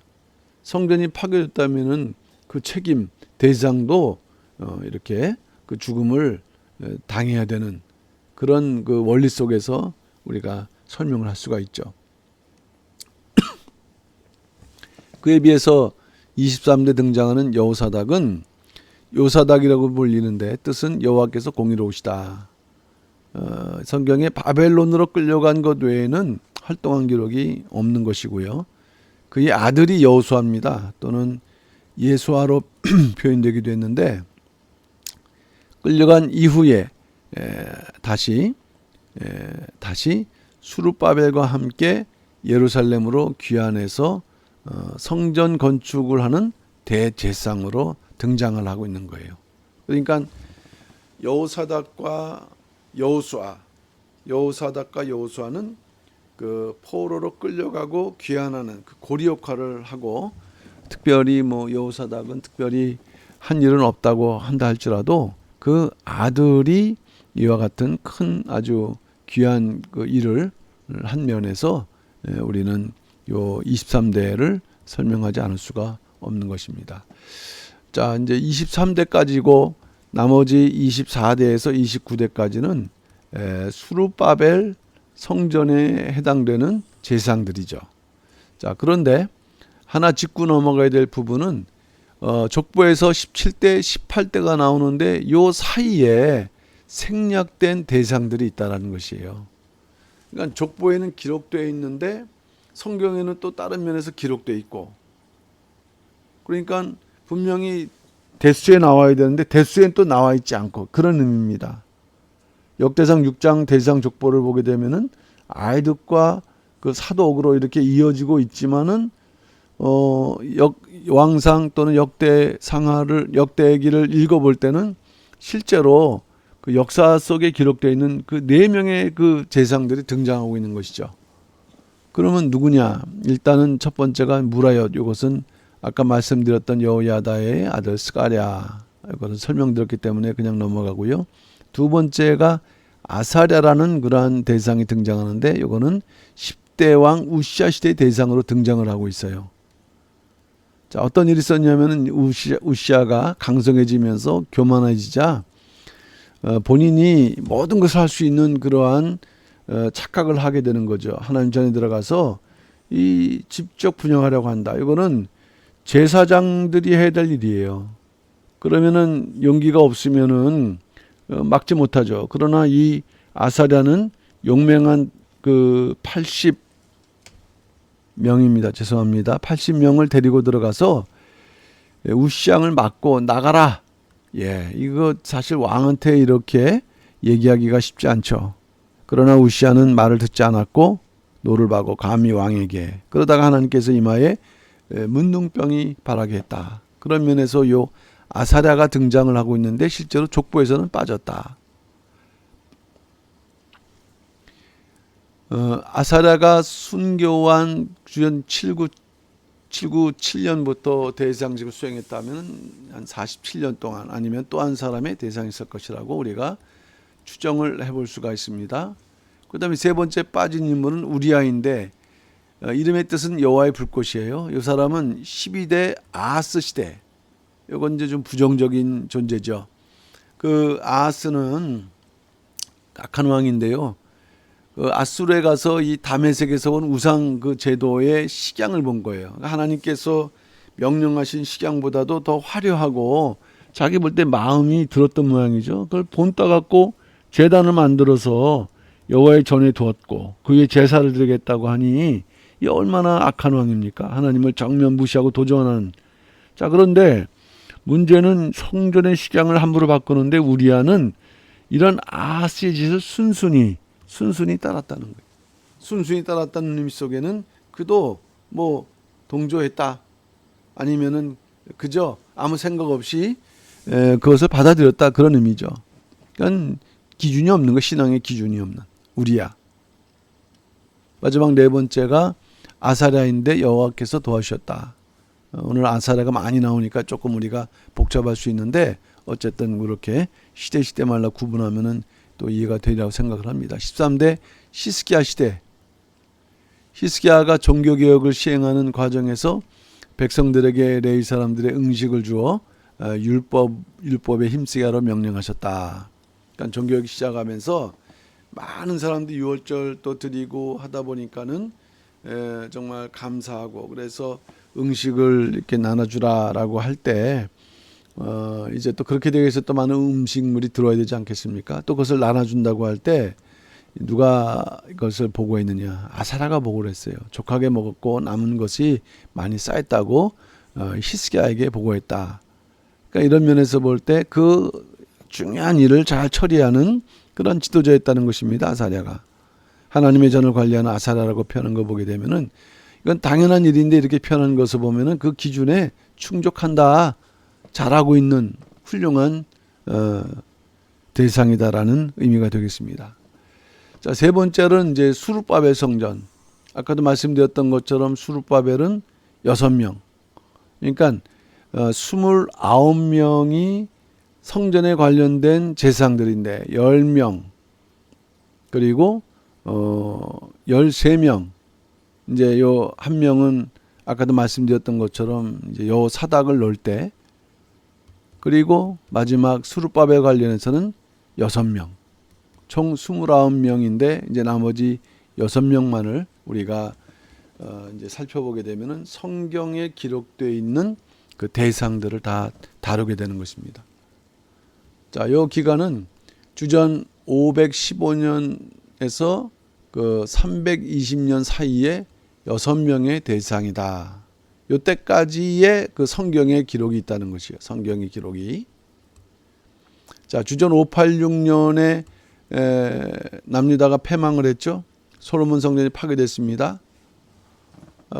성전이 파괴됐다면은 그 책임 대상도 이렇게 그 죽음을 당해야 되는 그런 그 원리 속에서 우리가 설명을 할 수가 있죠. 그에 비해서 23대 등장하는 여호사닥은 요사닥이라고 불리는데 뜻은 여호와께서 공의로우시다. 성경에 바벨론으로 끌려간 것 외에는 활동한 기록이 없는 것이고요. 그의 아들이 여호수아입니다. 또는 예수아로 표현되기도 했는데 끌려간 이후에 다시 수룹바벨과 함께 예루살렘으로 귀환해서 성전 건축을 하는 대제사장으로 등장을 하고 있는 거예요. 그러니까 여호사닥과 여호수아는 그 포로로 끌려가고 귀환하는 그 고리 역할을 하고, 특별히 뭐 여호사닥은 특별히 한 일은 없다고 한다 할지라도 그 아들이 이와 같은 큰 아주 귀한 그 일을 한 면에서 우리는 요 23대를 설명하지 않을 수가 없는 것입니다. 자, 이제 23대까지고 나머지 24대에서 29대까지는 수룹바벨 성전에 해당되는 제사장들이죠. 자, 그런데 하나 짚고 넘어가야 될 부분은 족보에서 17대, 18대가 나오는데 요 사이에 생략된 대상들이 있다는 것이에요. 그러니까 족보에는 기록되어 있는데 성경에는 또 다른 면에서 기록되어 있고, 그러니까 분명히 대수에 나와야 되는데 대수엔 또 나와 있지 않고, 그런 의미입니다. 역대상 6장 대상 족보를 보게 되면은 아이득과 그 사독으로 이렇게 이어지고 있지만은 왕상 또는 역대기를 읽어볼 때는 실제로 그 역사 속에 기록되어 있는 그 4명의 그 제사장들이 등장하고 있는 것이죠. 그러면 누구냐? 일단은 첫 번째가 무라엿. 이것은 아까 말씀드렸던 여호야다의 아들 스가랴. 이것은 설명드렸기 때문에 그냥 넘어가고요. 두 번째가 아사랴라는 그러한 대상이 등장하는데 이거는 10대 왕 우시야 시대의 대상으로 등장을 하고 있어요. 자, 어떤 일이 있었냐면은 우시야가 강성해지면서 교만해지자 본인이 모든 것을 할 수 있는 그러한 착각을 하게 되는 거죠. 하나님 전에 들어가서 이 직접 분양하려고 한다. 이거는 제사장들이 해야 될 일이에요. 그러면은 용기가 없으면은 막지 못하죠. 그러나 이 아사랴는 용맹한 그 80명입니다. 죄송합니다. 80명을 데리고 들어가서 우시장을 막고 나가라. 예, 이거 사실 왕한테 이렇게 얘기하기가 쉽지 않죠. 그러나 우시아는 말을 듣지 않았고 노를 바고 감히 왕에게, 그러다가 하나님께서 이마에 문둥병이 발하게 했다. 그런 면에서 요 아사랴가 등장을 하고 있는데 실제로 족보에서는 빠졌다. 아사랴가 순교한 주전 797년부터 대상직을 수행했다면 한 47년 동안 아니면 또 한 사람의 대상이 있을 것이라고 우리가 추정을 해볼 수가 있습니다. 그 다음에 세 번째 빠진 인물은 우리아인데 이름의 뜻은 여호와의 불꽃이에요. 이 사람은 12대 아하스 시대, 이건 이제 좀 부정적인 존재죠. 그 아하스는 악한 왕인데요. 그 아수르에 가서 이 다메섹에서 온 우상 그 제도의 식양을 본 거예요. 하나님께서 명령하신 식양보다도 더 화려하고 자기 볼 때 마음이 들었던 모양이죠. 그걸 본따 갖고 제단을 만들어서 여호와의 전에 두었고 그의 제사를 드리겠다고 하니 이 얼마나 악한 왕입니까? 하나님을 정면 무시하고 도전하는. 자, 그런데 문제는 성전의 식양을 함부로 바꾸는데 우리아는 이런 아하스의 짓을 순순히 따랐다는 거예요. 순순히 따랐다는 의미 속에는 그도 뭐 동조했다 아니면은 그저 아무 생각 없이 그것을 받아들였다, 그런 의미죠. 그러니까 기준이 없는 거, 신앙의 기준이 없는 우리야. 마지막 네 번째가 아사랴인데 여호와께서 도와주셨다. 오늘 아사랴가 많이 나오니까 조금 우리가 복잡할 수 있는데 어쨌든 그렇게 시대말로 구분하면은 또 이해가 되리라고 생각을 합니다. 13대 히스기야 시대. 히스기야가 종교개혁을 시행하는 과정에서 백성들에게 레위 사람들의 응식을 주어 율법에 힘쓰게 하러 명령하셨다. 그러니까 종교개혁이 시작하면서 많은 사람들이 유월절 또 드리고 하다 보니까는 정말 감사하고, 그래서 음식을 이렇게 나눠주라라고 할 때 이제 또 그렇게 되기 위해서 또 많은 음식물이 들어야 되지 않겠습니까? 또 그것을 나눠준다고 할 때 누가 이것을 보고했느냐? 아사랴가 보고를 했어요. 족하게 먹었고 남은 것이 많이 쌓였다고 히스기야에게 보고했다. 그러니까 이런 면에서 볼 때 그 중요한 일을 잘 처리하는 그런 지도자였다는 것입니다. 아사랴가. 하나님의 전을 관리하는 아사랴라고 표현한 거 보게 되면은 이건 당연한 일인데 이렇게 표현한 것을 보면은 그 기준에 충족한다, 잘하고 있는 훌륭한 대상이다라는 의미가 되겠습니다. 자, 세 번째는 이제 수룹바벨 성전. 아까도 말씀드렸던 것처럼 수룹바벨은 6명. 그러니까 29명이 성전에 관련된 제사장들인데 10명 그리고 13명, 이제 요 한 명은 아까도 말씀드렸던 것처럼 이제 요 사닥을 넣을 때, 그리고 마지막 수룹바벨 관련해서는 6명, 총 29명인데 이제 나머지 6명만을 우리가 이제 살펴보게 되면은 성경에 기록되어 있는 그 대상들을 다 다루게 되는 것입니다. 자, 요 기간은 주전 515년에서 그 320년 사이에 6명의 대상이다. 요때까지의 그 성경의 기록이 있다는 것이에요. 성경의 기록이. 자, 주전 586년에 남유다가 패망을 했죠. 솔로몬 성전이 파괴됐습니다.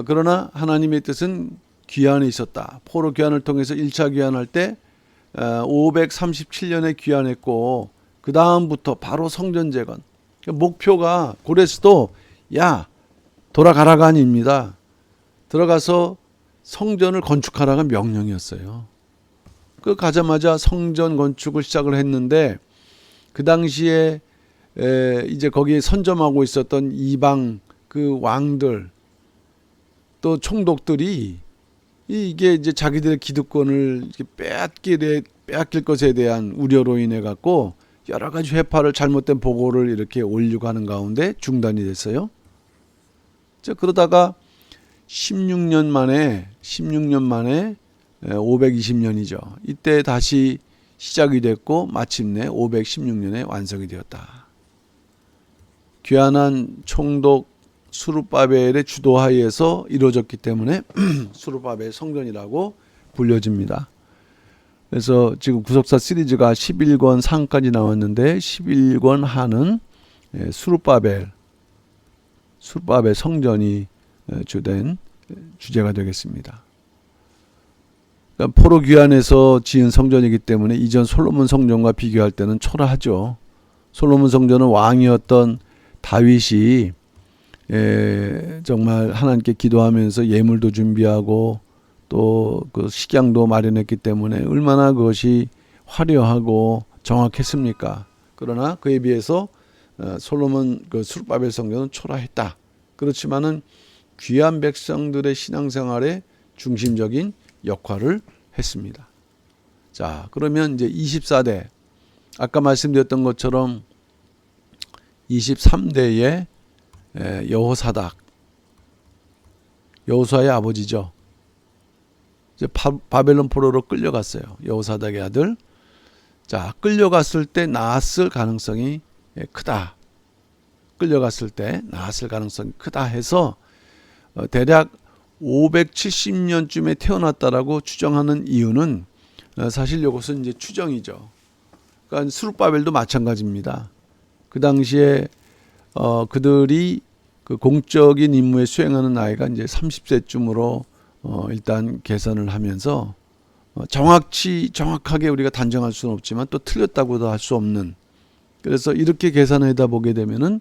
그러나 하나님의 뜻은 귀환에 있었다. 포로 귀환을 통해서 1차 귀환할 때 537년에 귀환했고 그 다음부터 바로 성전 재건. 목표가 고레스도 야 돌아가라가 아닙니다. 들어가서 성전을 건축하라가 명령이었어요. 그 가자마자 성전 건축을 시작을 했는데 그 당시에 이제 거기에 선점하고 있었던 이방 그 왕들 또 총독들이 이게 이제 자기들의 기득권을 빼앗길 것에 대한 우려로 인해 갖고 여러 가지 회파를 잘못된 보고를 이렇게 올리고 하는 가운데 중단이 됐어요. 그러다가 16년 만에 520년이죠. 이때 다시 시작이 됐고 마침내 516년에 완성이 되었다. 귀환한 총독 수룹바벨의 주도하에서 이루어졌기 때문에 수룹바벨 성전이라고 불려집니다. 그래서 지금 구속사 시리즈가 11권 상까지 나왔는데 11권 하는 수룹바벨 성전이 주된 주제가 되겠습니다. 그러니까 포로 귀환에서 지은 성전이기 때문에 이전 솔로몬 성전과 비교할 때는 초라하죠. 솔로몬 성전은 왕이었던 다윗이 정말 하나님께 기도하면서 예물도 준비하고 또 그 식양도 마련했기 때문에 얼마나 그것이 화려하고 정확했습니까? 그러나 그에 비해서 솔로몬 그 수룹바벨 성전은 초라했다. 그렇지만은 귀한 백성들의 신앙생활에 중심적인 역할을 했습니다. 자, 그러면 이제 24대 아까 말씀드렸던 것처럼 23대의 여호사닥, 여호수아의 아버지죠. 이제 바벨론 포로로 끌려갔어요. 여호사닥의 아들. 자, 끌려갔을 때 나았을 가능성이 크다. 끌려갔을 때 나았을 가능성이 크다 해서 대략 570년쯤에 태어났다라고 추정하는 이유는 사실 이것은 이제 추정이죠. 그러니까 수룹바벨도 마찬가지입니다. 그 당시에 그들이 그 공적인 임무에 수행하는 나이가 이제 30세쯤으로 일단 계산을 하면서 정확하게 우리가 단정할 수는 없지만 또 틀렸다고도 할 수 없는, 그래서 이렇게 계산해다 보게 되면은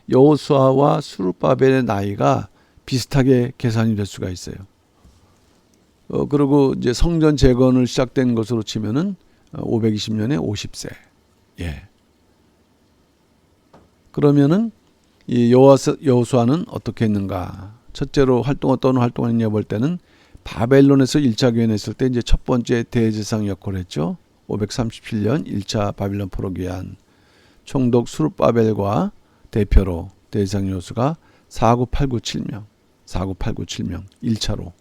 여호수아와 수룹바벨의 나이가 비슷하게 계산이 될 수가 있어요. 그리고 이제 성전 재건을 시작된 것으로 치면은 520년에 50세. 예. 그러면은 이 여호수아는 어떻게 했는가? 첫째로 어떤 활동을 했냐 볼 때는 바벨론에서 1차 귀환했을 때 이제 첫 번째 대제사장 역할을 했죠. 537년 1차 바벨론 포로 귀환. 총독 수룹바벨과 대표로 대제사장 여호수아가 49,897명 1차로.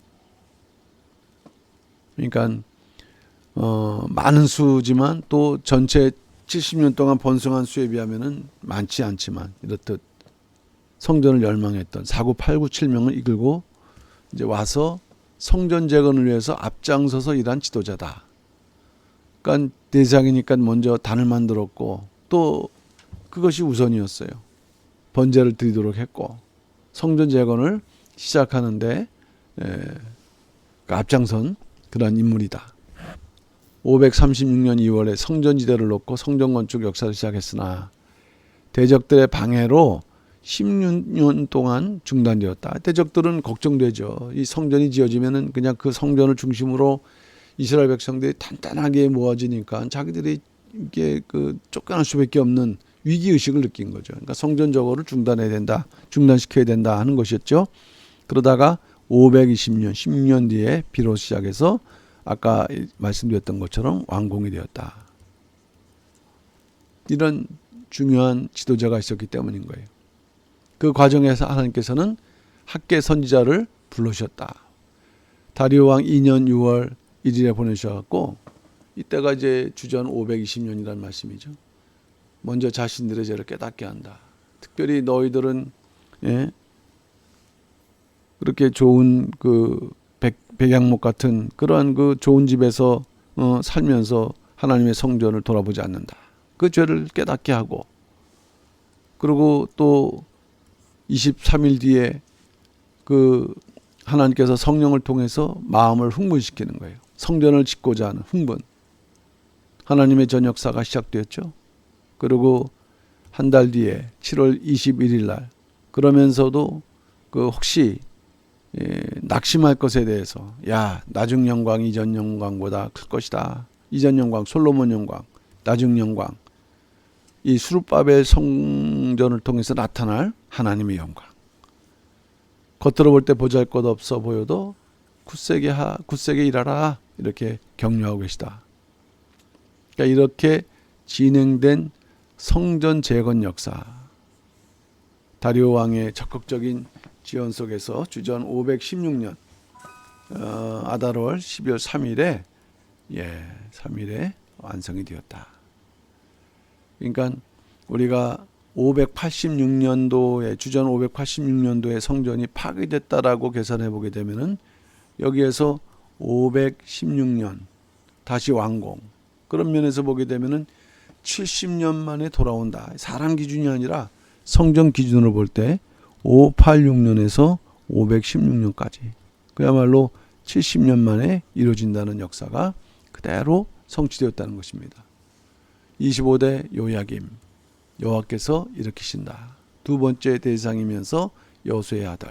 그러니까 많은 수지만 또 전체 70년 동안 번성한 수에 비하면은 많지 않지만 이렇듯 성전을 열망했던 49,897명을 이끌고 이제 와서 성전 재건을 위해서 앞장서서 일한 지도자다. 그러니까 대장이니까 먼저 단을 만들었고 또 그것이 우선이었어요. 번제를 드리도록 했고 성전 재건을 시작하는데 앞장선 그런 인물이다. 536년 2월에 성전지대를 놓고 성전 건축 역사를 시작했으나 대적들의 방해로 16년 동안 중단되었다. 대적들은 걱정되죠. 이 성전이 지어지면은 그냥 그 성전을 중심으로 이스라엘 백성들이 단단하게 모아지니까 자기들이 이게 그 쫓겨날 수밖에 없는 위기 의식을 느낀 거죠. 그러니까 성전 저거를 중단시켜야 된다 하는 것이었죠. 그러다가 520년, 10년 뒤에 비로 시작해서 아까 말씀드렸던 것처럼 완공이 되었다. 이런 중요한 지도자가 있었기 때문인 거예요. 그 과정에서 하나님께서는 학계 선지자를 불러주셨다. 다리오 왕 2년 6월 1일에 보내주셔갖고 이때가 이제 주전 520년이라는 말씀이죠. 먼저 자신들의 죄를 깨닫게 한다. 특별히 너희들은 그렇게 좋은 그 백양목 같은 그러한 그 좋은 집에서 살면서 하나님의 성전을 돌아보지 않는다. 그 죄를 깨닫게 하고, 그리고 또 23일 뒤에 그 하나님께서 성령을 통해서 마음을 흥분시키는 거예요. 성전을 짓고자 하는 흥분. 하나님의 전 역사가 시작되었죠. 그리고 한 달 뒤에 7월 21일 날, 그러면서도 그 혹시 낙심할 것에 대해서 나중 영광 이전 영광보다 클 것이다. 이전 영광 솔로몬 영광, 나중 영광, 이 수룹바벨 성전을 통해서 나타날 하나님의 영광. 겉으로 볼 때 보잘것없어 보여도 굳세게 일하라, 이렇게 격려하고 계시다. 그러니까 이렇게 진행된 성전 재건 역사, 다리오 왕의 적극적인 지연 속에서 주전 516년 아달월 12월 3일에 3일에 완성이 되었다. 그러니까 우리가 586년도에 주전 586년도에 성전이 파괴됐다라고 계산해 보게 되면은 여기에서 516년 다시 완공. 그런 면에서 보게 되면은 70년 만에 돌아온다. 사람 기준이 아니라 성전 기준으로 볼 때 586년에서 516년까지 그야말로 70년 만에 이루어진다는 역사가 그대로 성취되었다는 것입니다. 25대 요야김 여호와께서 일으키신다. 두 번째 대상이면서 여호수아의 아들.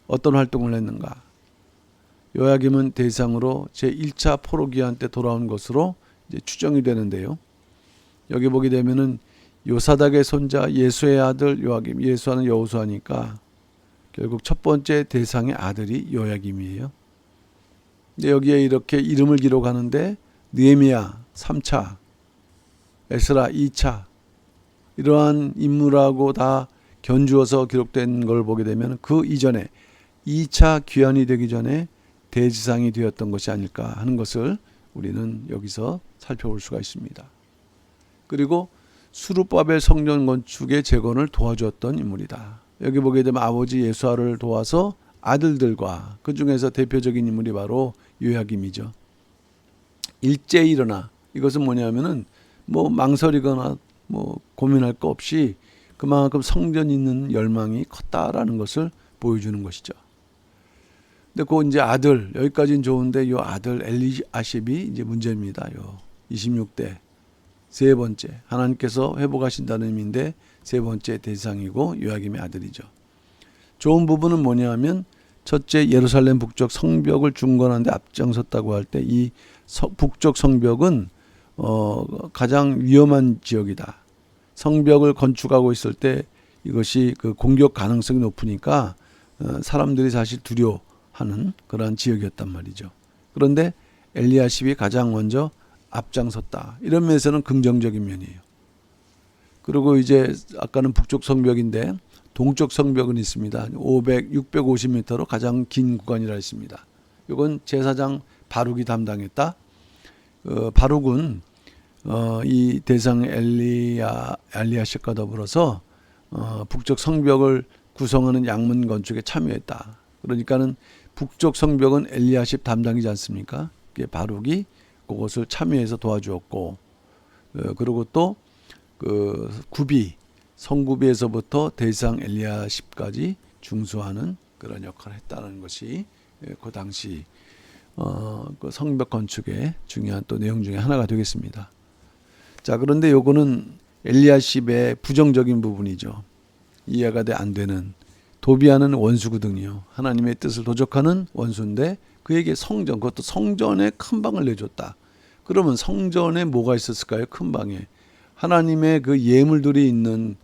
어떤 활동을 했는가? 요야김은 대상으로 제1차 포로기한 때 돌아온 것으로 이제 추정이 되는데요. 여기 보게 되면은 요사닥의 손자 예수의 아들 요야김, 예수하는 여호수아니까 결국 첫 번째 대상의 아들이 요야김이에요. 근데 여기에 이렇게 이름을 기록하는데 느헤미야 3차, 에스라 2차 이러한 인물하고 다 견주어서 기록된 걸 보게 되면 그 이전에 2차 귀환이 되기 전에 대지상이 되었던 것이 아닐까 하는 것을 우리는 여기서 살펴볼 수가 있습니다. 그리고 수르바벨 성전 건축의 재건을 도와주었던 인물이다. 여기 보게 되면 아버지 예수아를 도와서 아들들과 그 중에서 대표적인 인물이 바로 요야김이죠. 일제히 일어나 이것은 뭐냐면은 뭐 망설이거나 뭐 고민할 거 없이 그만큼 성전 있는 열망이 컸다라는 것을 보여주는 것이죠. 근데 그 이제 아들 여기까지는 좋은데 요 아들 엘리아십이 이제 문제입니다. 요 26대 세 번째 하나님께서 회복하신다는 의미인데 세 번째 대상이고 요야김의 아들이죠. 좋은 부분은 뭐냐하면 첫째 예루살렘 북쪽 성벽을 중건하는데 앞장섰다고 할 때 이 북쪽 성벽은 가장 위험한 지역이다. 성벽을 건축하고 있을 때 이것이 그 공격 가능성이 높으니까 사람들이 사실 두려워하는 그러한 지역이었단 말이죠. 그런데 엘리야십이 가장 먼저 앞장섰다. 이런 면에서는 긍정적인 면이에요. 그리고 이제 아까는 북쪽 성벽인데 동쪽 성벽은 있습니다. 650m로 가장 긴 구간이라 했습니다. 이건 제사장 바룩이 담당했다. 바룩은 이 대상 엘리야십과 더불어서 북쪽 성벽을 구성하는 양문 건축에 참여했다. 그러니까는 북쪽 성벽은 엘리야십 담당이지 않습니까? 바룩이 그것을 참여해서 도와주었고, 그리고 또 그 구비 성구비에서부터 대상 엘리야십까지 중수하는 그런 역할을 했다는 것이 그 당시 그 성벽 건축의 중요한 또 내용 중에 하나가 되겠습니다. 자, 그런데 요거는 엘리야십의 부정적인 부분이죠. 이해가 안 되는 도비아는 원수거든요. 하나님의 뜻을 도적하는 원수인데 그에게 성전, 그것도 성전에 큰 방을 내줬다. 그러면 성전에 뭐가 있었을까요? 큰 방에 하나님의 그 예물들이 있는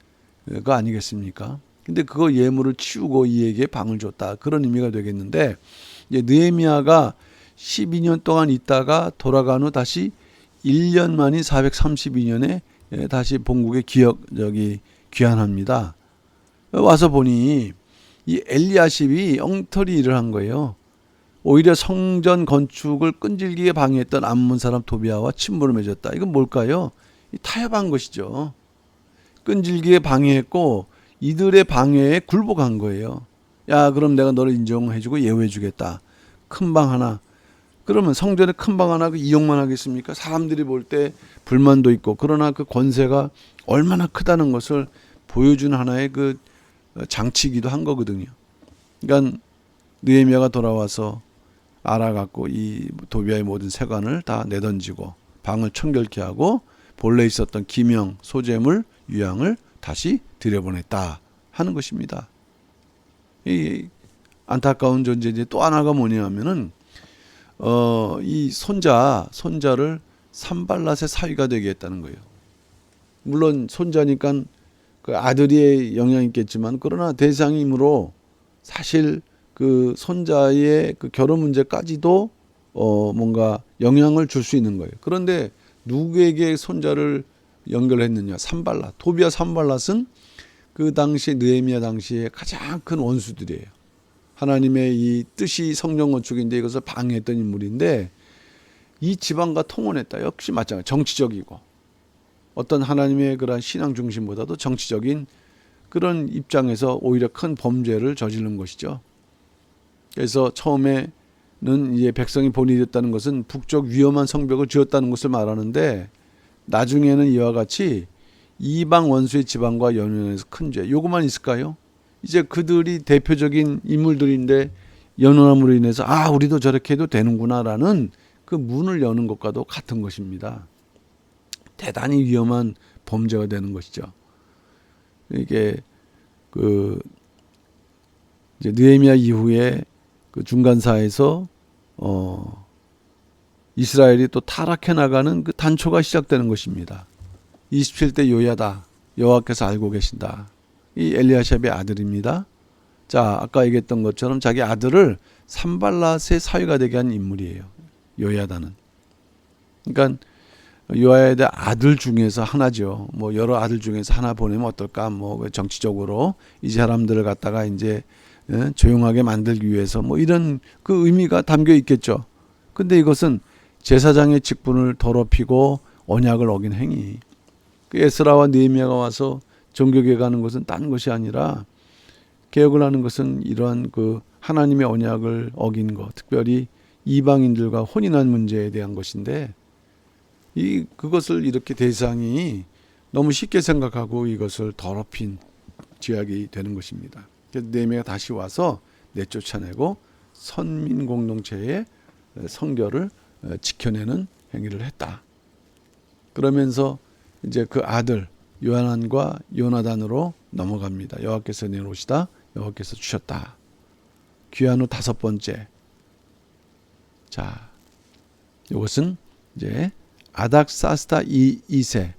거 아니겠습니까? 근데 그 예물을 치우고 이에게 방을 줬다. 그런 의미가 되겠는데 이제 느헤미야가 12년 동안 있다가 돌아간 후 다시 1년 만인 432년에 다시 본국에 귀환합니다. 와서 보니 이 엘리야십이 엉터리 일을 한 거예요. 오히려 성전 건축을 끈질기게 방해했던 암몬 사람 도비아와 친분을 맺었다. 이건 뭘까요? 타협한 것이죠. 끈질기게 방해했고 이들의 방해에 굴복한 거예요. 야, 그럼 내가 너를 인정해주고 예우해주겠다. 큰 방 하나. 그러면 성전에 큰 방 하나 이용만 하겠습니까? 사람들이 볼 때 불만도 있고 그러나 그 권세가 얼마나 크다는 것을 보여주는 하나의 그 장치이기도 한 거거든요. 그러니까 느헤미야가 돌아와서 알아갖고 이 도비아의 모든 세관을 다 내던지고 방을 청결케 하고 본래 있었던 기명, 소재물, 유향을 다시 들여보냈다 하는 것입니다. 이 안타까운 존재 또 하나가 뭐냐면은 이 손자를 산발랏의 사위가 되게 했다는 거예요. 물론 손자니까 그 아들의 영향이 있겠지만 그러나 대상이므로 사실 그 손자의 그 결혼 문제까지도 뭔가 영향을 줄 수 있는 거예요. 그런데 누구에게 손자를 연결했느냐? 산발랏. 도비아 산발랏은 그 당시 느헤미야 당시에 가장 큰 원수들이에요. 하나님의 이 뜻이 성령 건축인데 이것을 방해했던 인물인데 이 지방과 통혼했다. 역시 마찬가지 정치적이고 어떤 하나님의 그런 신앙 중심보다도 정치적인 그런 입장에서 오히려 큰 범죄를 저지른 것이죠. 그래서 처음에는 이제 백성이 본이 됐다는 것은 북쪽 위험한 성벽을 지었다는 것을 말하는데 나중에는 이와 같이 이방 원수의 지방과 연연해서 큰 죄. 요것만 있을까요? 이제 그들이 대표적인 인물들인데 연연함으로 인해서 우리도 저렇게 해도 되는구나라는 그 문을 여는 것과도 같은 것입니다. 대단히 위험한 범죄가 되는 것이죠. 이게 이제 느헤미야 이후에 그 중간사에서 이스라엘이 또 타락해 나가는 그 단초가 시작되는 것입니다. 27대 요야다. 여호와께서 알고 계신다. 이 엘리야십의 아들입니다. 자, 아까 얘기했던 것처럼 자기 아들을 산발랏의 사위가 되게 한 인물이에요. 요야다는. 그러니까 요야다의 아들 중에서 하나죠. 뭐 여러 아들 중에서 하나 보내면 어떨까? 뭐 정치적으로 이 사람들을 갖다가 이제 조용하게 만들기 위해서 뭐 이런 그 의미가 담겨 있겠죠. 근데 이것은 제사장의 직분을 더럽히고 언약을 어긴 행위. 그 에스라와 느헤미야가 와서 종교개혁 하는 것은 딴 것이 아니라 개혁을 하는 것은 이러한 그 하나님의 언약을 어긴 것, 특별히 이방인들과 혼인한 문제에 대한 것인데 그것을 이렇게 대상이 너무 쉽게 생각하고 이것을 더럽힌 죄악이 되는 것입니다. 그래서 느헤미야가 다시 와서 내쫓아내고 선민 공동체의 성결을 지켜내는 행위를 했다. 그러면서 이제 그 아들 요하난과 요나단으로 넘어갑니다. 여호와께서 내놓으시다. 여호와께서 주셨다. 귀한 후 5번째. 자, 이것은 이제 아닥사스다 2세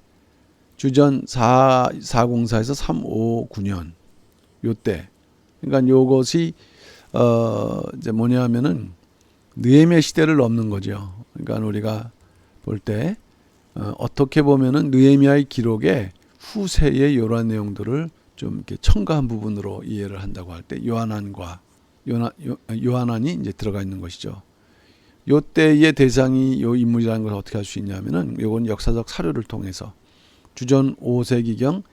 주전 404에서 359년 요때. 그러니까 요것이 이제 뭐냐면은 느헤미야 시대를 넘는 거죠. 그러니까 우리가 볼 때 어떻게 보면은 느헤미야의 기록에 후세의 이러한 내용들을 좀 이렇게 첨가한 부분으로 이해를 한다고 할 때 요하난이 이제 들어가 있는 것이죠. 요때의 대상이 요 인물이라는 걸 어떻게 할 수 있냐면은 요건 역사적 사료를 통해서 주전 5세기경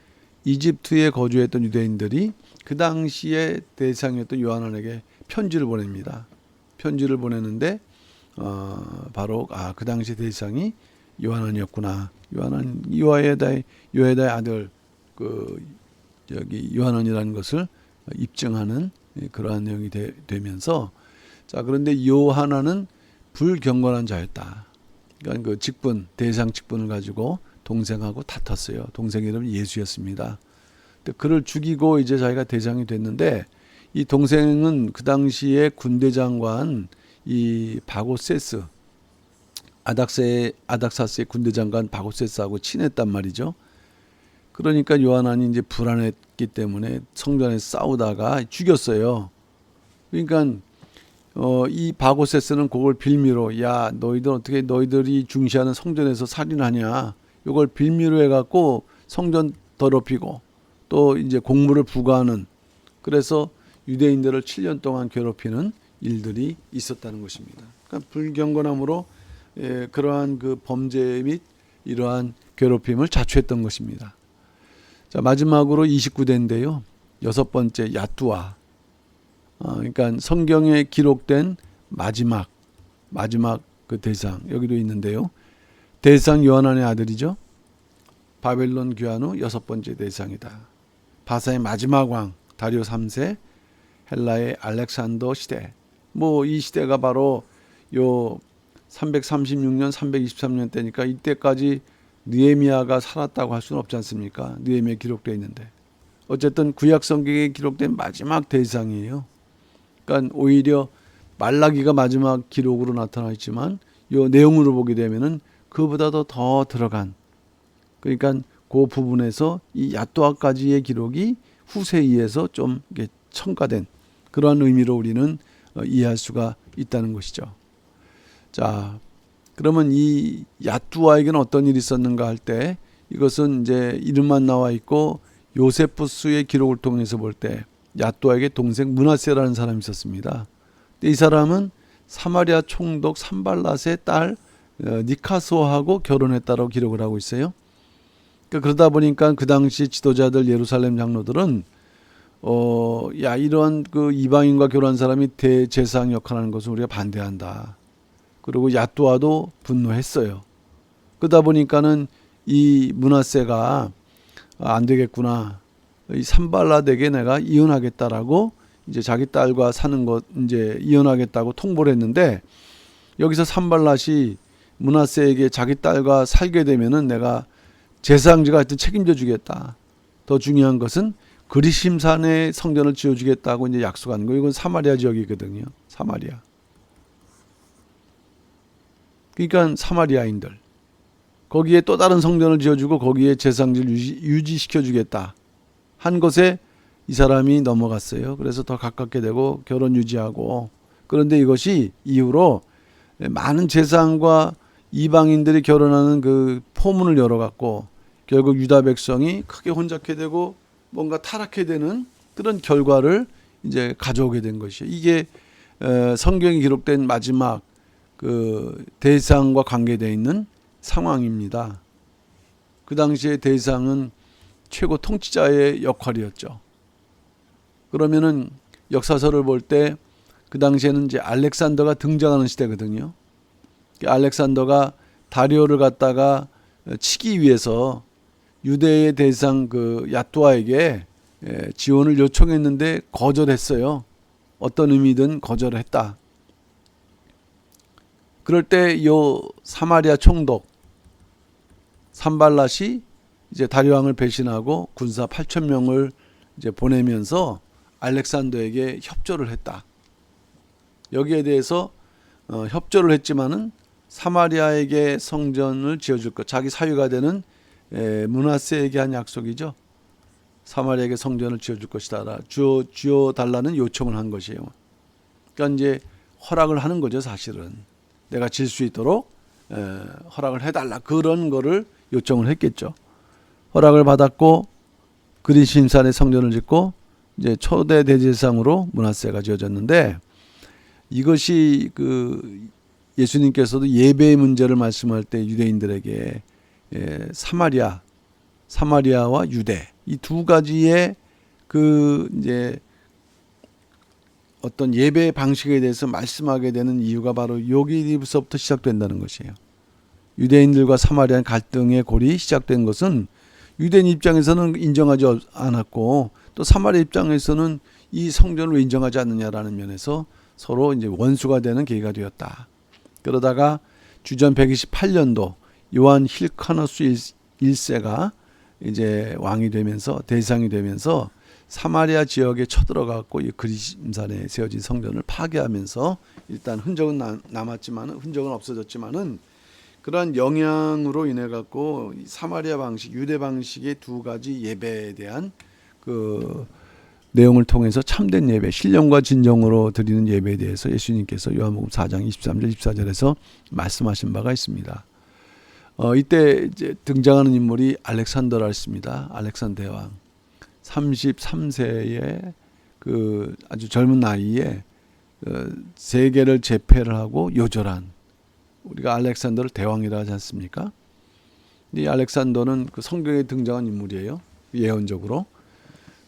이집트에 거주했던 유대인들이 그 당시에 대상이었던 요하난에게 편지를 보냅니다. 편지를 보내는데 바로 그 당시 대상이 요하난이었구나. 요하다의 아들 요하난이라는 것을 입증하는 그러한 내용이 되면서 자, 그런데 요하난은 불경건한 자였다. 그러니까 그 대상 직분을 가지고 동생하고 다퉜어요. 동생 이름은 예수였습니다. 그를 죽이고 이제 자기가 대상이 됐는데 이 동생은 그 당시에 군대 장관 이 바고세스 아닥사스의 군대 장관 바고세스하고 친했단 말이죠. 그러니까 요하난이 이제 불안했기 때문에 성전에서 싸우다가 죽였어요. 그러니까 이 바고세스는 그걸 빌미로 너희들 어떻게 너희들이 중시하는 성전에서 살인하냐. 이걸 빌미로 해갖고 성전 더럽히고 또 이제 공물을 부과하는 그래서 유대인들을 7년 동안 괴롭히는 일들이 있었다는 것입니다. 그러니까 불경건함으로 그러한 그 범죄 및 이러한 괴롭힘을 자초했던 것입니다. 자, 마지막으로 29대인데요. 6번째 야뚜아. 그러니까 성경에 기록된 마지막 그 대상 여기도 있는데요. 대상 요하난의 아들이죠. 바벨론 귀환 후 6번째 대상이다. 바사의 마지막 왕 다리오 3세 헬라의 알렉산더 시대. 뭐 이 시대가 바로 요 336년 323년 때니까 이때까지 느헤미야가 살았다고 할 수는 없지 않습니까? 느헤미야에 기록되어 있는데 어쨌든 구약 성경에 기록된 마지막 대상이에요. 그러니까 오히려 말라기가 마지막 기록으로 나타나 있지만 요 내용으로 보게 되면은 그보다도 더 들어간 그러니까 그 부분에서 이 야뚜아까지의 기록이 후세에 의해서 좀 첨가된 그러한 의미로 우리는 이해할 수가 있다는 것이죠. 자, 그러면 이 야뚜아에게는 어떤 일이 있었는가 할 때 이것은 이제 이름만 나와 있고 요세푸스의 기록을 통해서 볼 때 야뚜아에게 동생 므낫세라는 사람이 있었습니다. 이 사람은 사마리아 총독 산발랏의 딸 니카소하고 결혼했다고 기록을 하고 있어요. 그러다 보니까 그 당시 지도자들 예루살렘 장로들은 이러한 그 이방인과 결혼한 사람이 대제사장 역할하는 것을 우리가 반대한다. 그리고 야뚜아도 분노했어요. 그러다 보니까는 이 므낫세가 안 되겠구나. 이 산발랏에게 내가 이혼하겠다라고 이제 자기 딸과 사는 것 이제 이혼하겠다고 통보를 했는데, 여기서 산발랏이 므낫세에게 자기 딸과 살게 되면은 내가 제사장직을 하여튼 책임져 주겠다. 더 중요한 것은 그리심산에 성전을 지어주겠다고 이제 약속하는 거예요. 이건 사마리아 지역이거든요. 사마리아. 그러니까 사마리아인들. 거기에 또 다른 성전을 지어주고 거기에 제사장직을 유지시켜주겠다 한 것에 이 사람이 넘어갔어요. 그래서 더 가깝게 되고 결혼 유지하고. 그런데 이것이 이후로 많은 제사장과 이방인들이 결혼하는 그 포문을 열어갖고 결국 유다 백성이 크게 혼잡게 되고 뭔가 타락해 되는 그런 결과를 이제 가져오게 된 것이에요. 이게 성경에 기록된 마지막 그 대상과 관계되어 있는 상황입니다. 그 당시에 대상은 최고 통치자의 역할이었죠. 그러면은 역사서를 볼 때 그 당시에는 이제 알렉산더가 등장하는 시대거든요. 알렉산더가 다리오를 갖다가 치기 위해서 유대의 대상 그 야뚜아에게 지원을 요청했는데 거절했어요. 어떤 의미든 거절했다. 그럴 때 요 사마리아 총독 산발랏이 이제 다리 왕을 배신하고 군사 8,000명을 이제 보내면서 알렉산더에게 협조를 했다. 여기에 대해서 협조를 했지만은 사마리아에게 성전을 지어줄 것, 자기 사위가 되는 므낫세에게 한 약속이죠. 사마리아에게 성전을 지어줄 것이다. 지어달라는 요청을 한 것이에요. 그러니까 이제 허락을 하는 거죠, 사실은. 내가 질 수 있도록 허락을 해달라. 그런 거를 요청을 했겠죠. 허락을 받았고 그리심산에 성전을 짓고 이제 초대 대제사장으로 므낫세가 지어졌는데, 이것이 그 예수님께서도 예배의 문제를 말씀할 때 유대인들에게 사마리아와 유대 이 두 가지의 그 이제 어떤 예배 방식에 대해서 말씀하게 되는 이유가 바로 여기서부터 시작된다는 것이에요. 유대인들과 사마리아 갈등의 골이 시작된 것은 유대인 입장에서는 인정하지 않았고 또 사마리아 입장에서는 이 성전을 왜 인정하지 않느냐라는 면에서 서로 이제 원수가 되는 계기가 되었다. 그러다가 주전 128년도 요한 힐카너스 1세가 이제 왕이 되면서 대상이 되면서 사마리아 지역에 쳐들어갔고 이 그리심산에 세워진 성전을 파괴하면서 일단 흔적은 남았지만 흔적은 없어졌지만은 그러한 영향으로 인해 갖고 사마리아 방식, 유대 방식의 두 가지 예배에 대한 그 내용을 통해서 참된 예배, 신령과 진정으로 드리는 예배에 대해서 예수님께서 요한복음 4장 23절 24절에서 말씀하신 바가 있습니다. 이때 이제 등장하는 인물이 알렉산더라 했습니다. 알렉산더 대왕. 33세의 그 아주 젊은 나이에 세계를 제패를 하고 요절한, 우리가 알렉산더를 대왕이라 하지 않습니까? 이 알렉산더는 그 성경에 등장한 인물이에요. 예언적으로.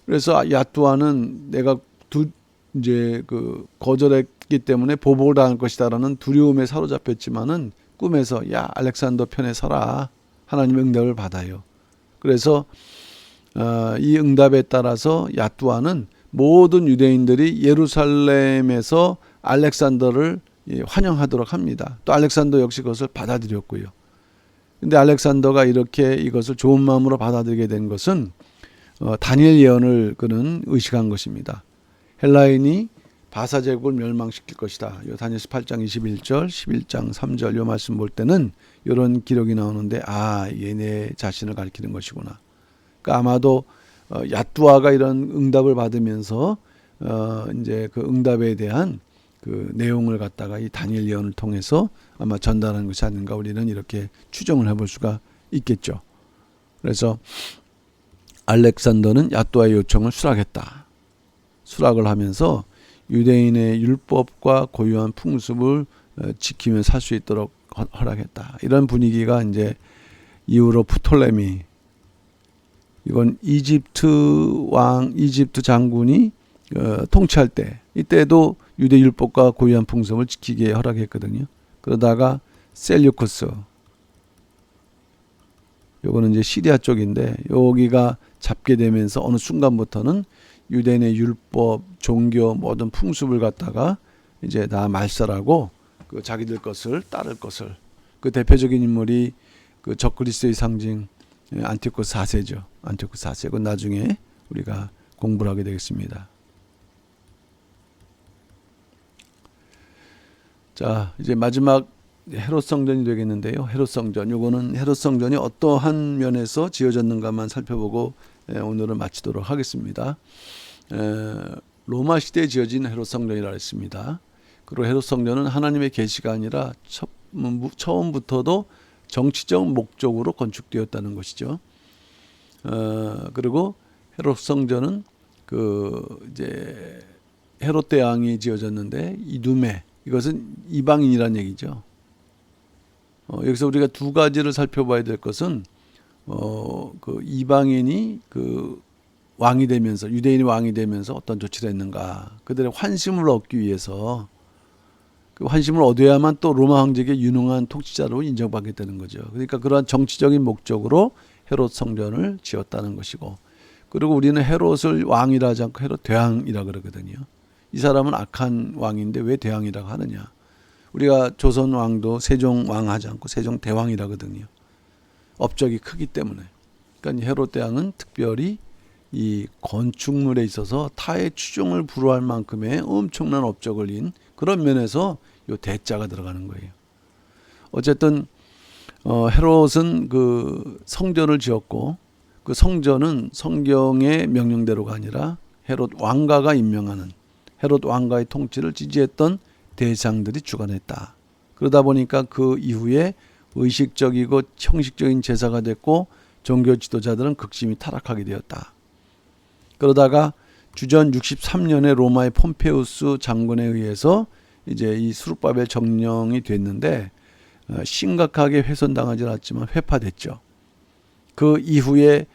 그래서 야뚜아는 내가 이제 그 거절했기 때문에 보복을 당할 것이다라는 두려움에 사로잡혔지만은 꿈에서 야 알렉산더 편에 서라, 하나님의 응답을 받아요. 그래서 이 응답에 따라서 야뚜아는 모든 유대인들이 예루살렘에서 알렉산더를 환영하도록 합니다. 또 알렉산더 역시 그것을 받아들였고요. 근데 알렉산더가 이렇게 이것을 좋은 마음으로 받아들이게 된 것은 다니엘 예언을 그는 의식한 것입니다. 헬라인이 바사 제국을 멸망시킬 것이다. 요 다니엘 8장 21절, 11장 3절 요 말씀 볼 때는 이런 기록이 나오는데 얘네 자신을 가리키는 것이구나. 그러니까 아마도 야뚜아가 이런 응답을 받으면서 이제 그 응답에 대한 그 내용을 갖다가 이 다니엘 예언을 통해서 아마 전달한 것이 아닌가, 우리는 이렇게 추정을 해볼 수가 있겠죠. 그래서 알렉산더는 야또아의 요청을 수락했다. 수락을 하면서 유대인의 율법과 고유한 풍습을 지키며 살 수 있도록 허락했다. 이런 분위기가 이제 이후로 프톨레미, 이건 이집트 장군이 통치할 때, 이때도 유대 율법과 고유한 풍습을 지키게 허락했거든요. 그러다가 셀류쿠스, 요거는 이제 시리아 쪽인데, 여기가 잡게 되면서 어느 순간부터는 유대인의 율법, 종교, 모든 풍습을 갖다가 이제 다 말살하고 그 자기들 것을 따를 것을, 그 대표적인 인물이 그 적그리스도의 상징 안티오쿠스 4세죠. 안티오쿠스 4세. 그건 나중에 우리가 공부를 하게 되겠습니다. 자, 이제 마지막 헤롯 성전이 되겠는데요. 헤롯 성전. 요거는 헤롯 성전이 어떠한 면에서 지어졌는가만 살펴보고 오늘은 마치도록 하겠습니다. 로마 시대에 지어진 헤롯 성전이라 했습니다. 그리고 헤롯 성전은 하나님의 계시가 아니라 처음부터도 정치적 목적으로 건축되었다는 것이죠. 그리고 헤롯 성전은 이제 헤롯 대왕이 지어졌는데 이두메, 이것은 이방인이란 얘기죠. 여기서 우리가 두 가지를 살펴봐야 될 것은 그 이방인이 그 왕이 되면서, 유대인이 왕이 되면서 어떤 조치를 했는가, 그들의 환심을 얻기 위해서, 그 환심을 얻어야만 또 로마 황제에게 유능한 통치자로 인정받게 되는 거죠. 그러니까 그러한 정치적인 목적으로 헤롯 성전을 지었다는 것이고, 그리고 우리는 헤롯을 왕이라 하지 않고 헤롯 대왕이라 그러거든요. 이 사람은 악한 왕인데 왜 대왕이라고 하느냐. 우리가 조선 왕도 세종 왕 하지 않고 세종 대왕이라거든요. 업적이 크기 때문에. 그러니까 헤롯 대왕은 특별히 이 건축물에 있어서 타의 추종을 불허할 만큼의 엄청난 업적을 인 그런 면에서 요 대자가 들어가는 거예요. 어쨌든 헤롯은 그 성전을 지었고, 그 성전은 성경의 명령대로가 아니라 헤롯 왕가가 임명하는, 헤롯 왕가의 통치를 지지했던 대상들이 주관했다. 그러다 보니까 그 이후에 의식적이고 형식적인 제사가 됐고, 종교 지도자들은 극심히 타락하게 되었다. 그러다가 주전 63년에 로마의 폼페우스 장군에 의해서 이제 이 수룹바벨 정령이 됐는데 심각하게 훼손당하지 않았지만 회파됐죠. 그 이후에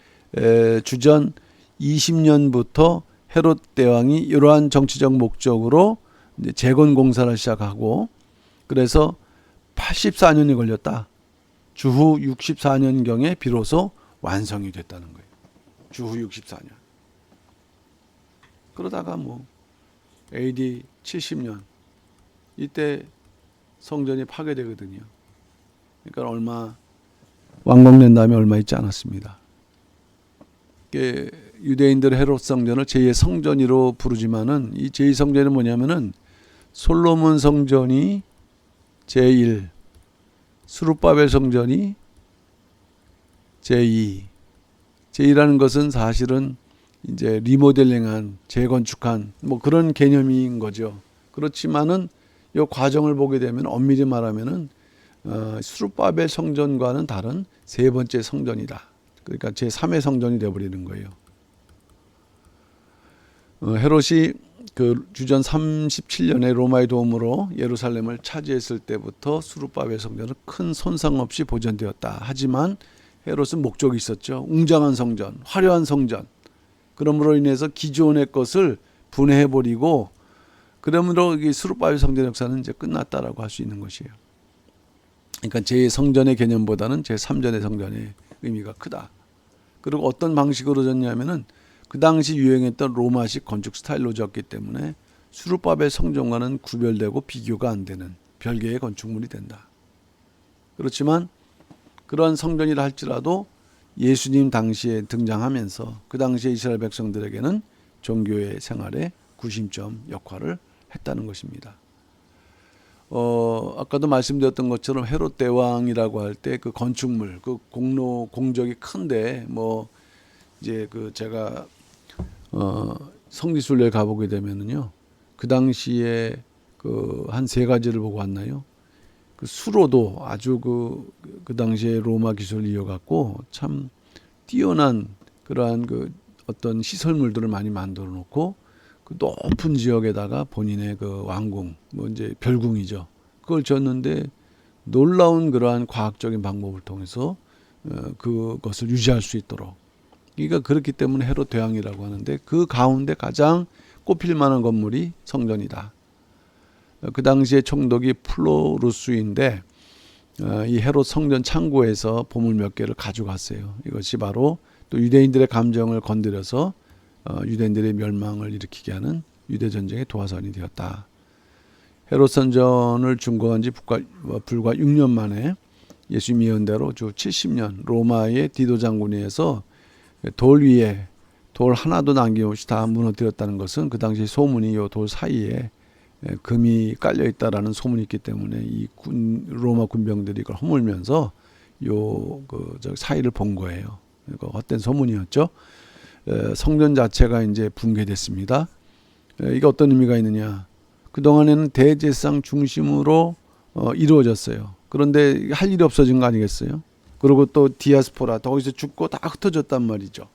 주전 20년부터 헤롯 대왕이 이러한 정치적 목적으로 이제 재건 공사를 시작하고, 그래서 84년이 걸렸다. 주후 64년경에 비로소 완성이 됐다는 거예요. 주후 64년. 그러다가 뭐 AD 70년 이때 성전이 파괴되거든요. 그러니까 얼마 완공된 다음에 얼마 있지 않았습니다. 유대인들 헤롯 성전을 제2의 성전이로 부르지만은 이 제2 성전은 뭐냐면은 솔로몬 성전이 제1, 수룹바벨 성전이 제2. 제2라는 것은 사실은 이제 리모델링한, 재건축한 뭐 그런 개념인 거죠. 그렇지만은 이 과정을 보게 되면 엄밀히 말하면은 수룹바벨 성전과는 다른 세 번째 성전이다. 그러니까 제3의 성전이 되어버리는 거예요. 헤롯이 그 주전 37년에 로마의 도움으로 예루살렘을 차지했을 때부터 수룹바벨 성전은 큰 손상 없이 보존되었다. 하지만 헤롯은 목적이 있었죠. 웅장한 성전, 화려한 성전. 그러므로 인해서 기존의 것을 분해해버리고, 그러므로 이 수룹바벨 성전 역사는 이제 끝났다라고 할 수 있는 것이에요. 그러니까 제2성전의 개념보다는 제3전의 성전의 의미가 크다. 그리고 어떤 방식으로 졌냐면은 그 당시 유행했던 로마식 건축 스타일로 지었기 때문에 수룹바벨 성전과는 구별되고 비교가 안 되는 별개의 건축물이 된다. 그렇지만 그런 성전이라 할지라도 예수님 당시에 등장하면서 그 당시에 이스라엘 백성들에게는 종교의 생활에 구심점 역할을 했다는 것입니다. 아까도 말씀드렸던 것처럼 헤롯 대왕이라고 할 때 그 건축물, 그 공적이 큰데, 뭐 이제 그 제가 성지순례 가보게 되면은요, 그 당시에 그 한 세 가지를 보고 왔나요? 그 수로도 아주 그 당시에 로마 기술을 이어갖고 참 뛰어난 그러한 그 어떤 시설물들을 많이 만들어 놓고 그 높은 지역에다가 본인의 그 왕궁, 뭐 이제 별궁이죠. 그걸 졌는데 놀라운 그러한 과학적인 방법을 통해서 그것을 유지할 수 있도록. 그러니까 그렇기 때문에 헤롯 대왕이라고 하는데 그 가운데 가장 꼽힐 만한 건물이 성전이다. 그 당시에 총독이 플로루스인데 이 헤롯 성전 창고에서 보물 몇 개를 가져갔어요. 이것이 바로 또 유대인들의 감정을 건드려서 유대인들의 멸망을 일으키게 하는 유대 전쟁의 도화선이 되었다. 헤롯 선전을 준공한 지 불과 6년 만에 예수님이 예언대로 주 70년 로마의 디도 장군에 의해서 돌 위에 돌 하나도 남김없이 다 무너뜨렸다는 것은 그 당시 소문이 요 돌 사이에 금이 깔려 있다라는 소문이 있기 때문에 이 로마 군병들이 이걸 허물면서 저 사이를 본 거예요. 이거 헛된 소문이었죠. 성전 자체가 이제 붕괴됐습니다. 이게 어떤 의미가 있느냐? 그 동안에는 대제사장 중심으로 이루어졌어요. 그런데 할 일이 없어진 거 아니겠어요? 그리고 또 디아스포라 거기서 죽고 다 흩어졌단 말이죠.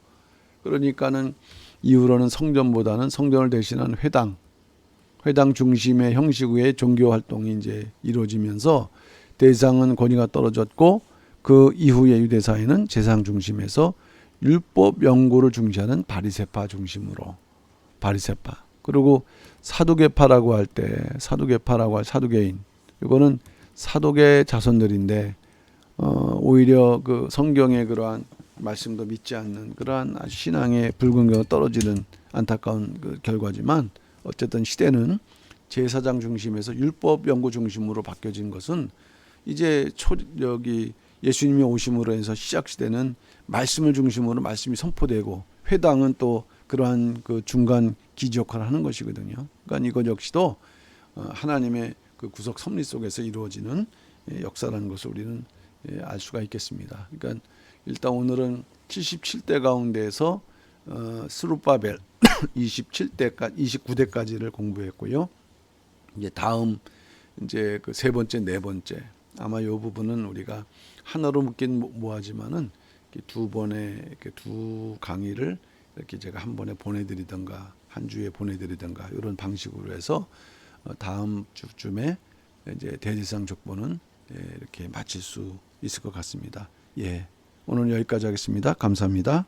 그러니까는 이후로는 성전보다는 성전을 대신한 회당 중심의 형식의 종교 활동이 이제 이루어지면서 대제사장은 권위가 떨어졌고 그 이후의 유대 사회는 제사장 중심에서 율법 연구를 중시하는 바리새파 중심으로 바리새파 그리고 사두개파라고 할 사두개인 이거는 사독의 자손들인데 오히려 그 성경의 그러한 말씀도 믿지 않는 그러한 신앙의 불균형이 떨어지는 안타까운 그 결과지만 어쨌든 시대는 제사장 중심에서 율법 연구 중심으로 바뀌어진 것은 이제 예수님이 오심으로 해서 시작 시대는 말씀을 중심으로 말씀이 선포되고 회당은 또 그러한 그 중간 기지 역할을 하는 것이거든요. 그러니까 이것 역시도 하나님의 그 구속 섭리 속에서 이루어지는 역사라는 것을 우리는 알 수가 있겠습니다. 그러니까 일단 오늘은 77대 가운데에서 스룹바벨 29대까지를 공부했고요. 이제 다음 이제 그 세 번째, 네 번째 아마 이 부분은 우리가 하나로 묶긴 뭐하지만은 두 번에 이렇게 두 강의를 이렇게 제가 한 번에 보내드리던가 한 주에 보내드리던가 이런 방식으로 해서 다음 주쯤에 이제 대제사장 족보는 이렇게 마칠 수 있을 것 같습니다. 예, 오늘 여기까지 하겠습니다. 감사합니다.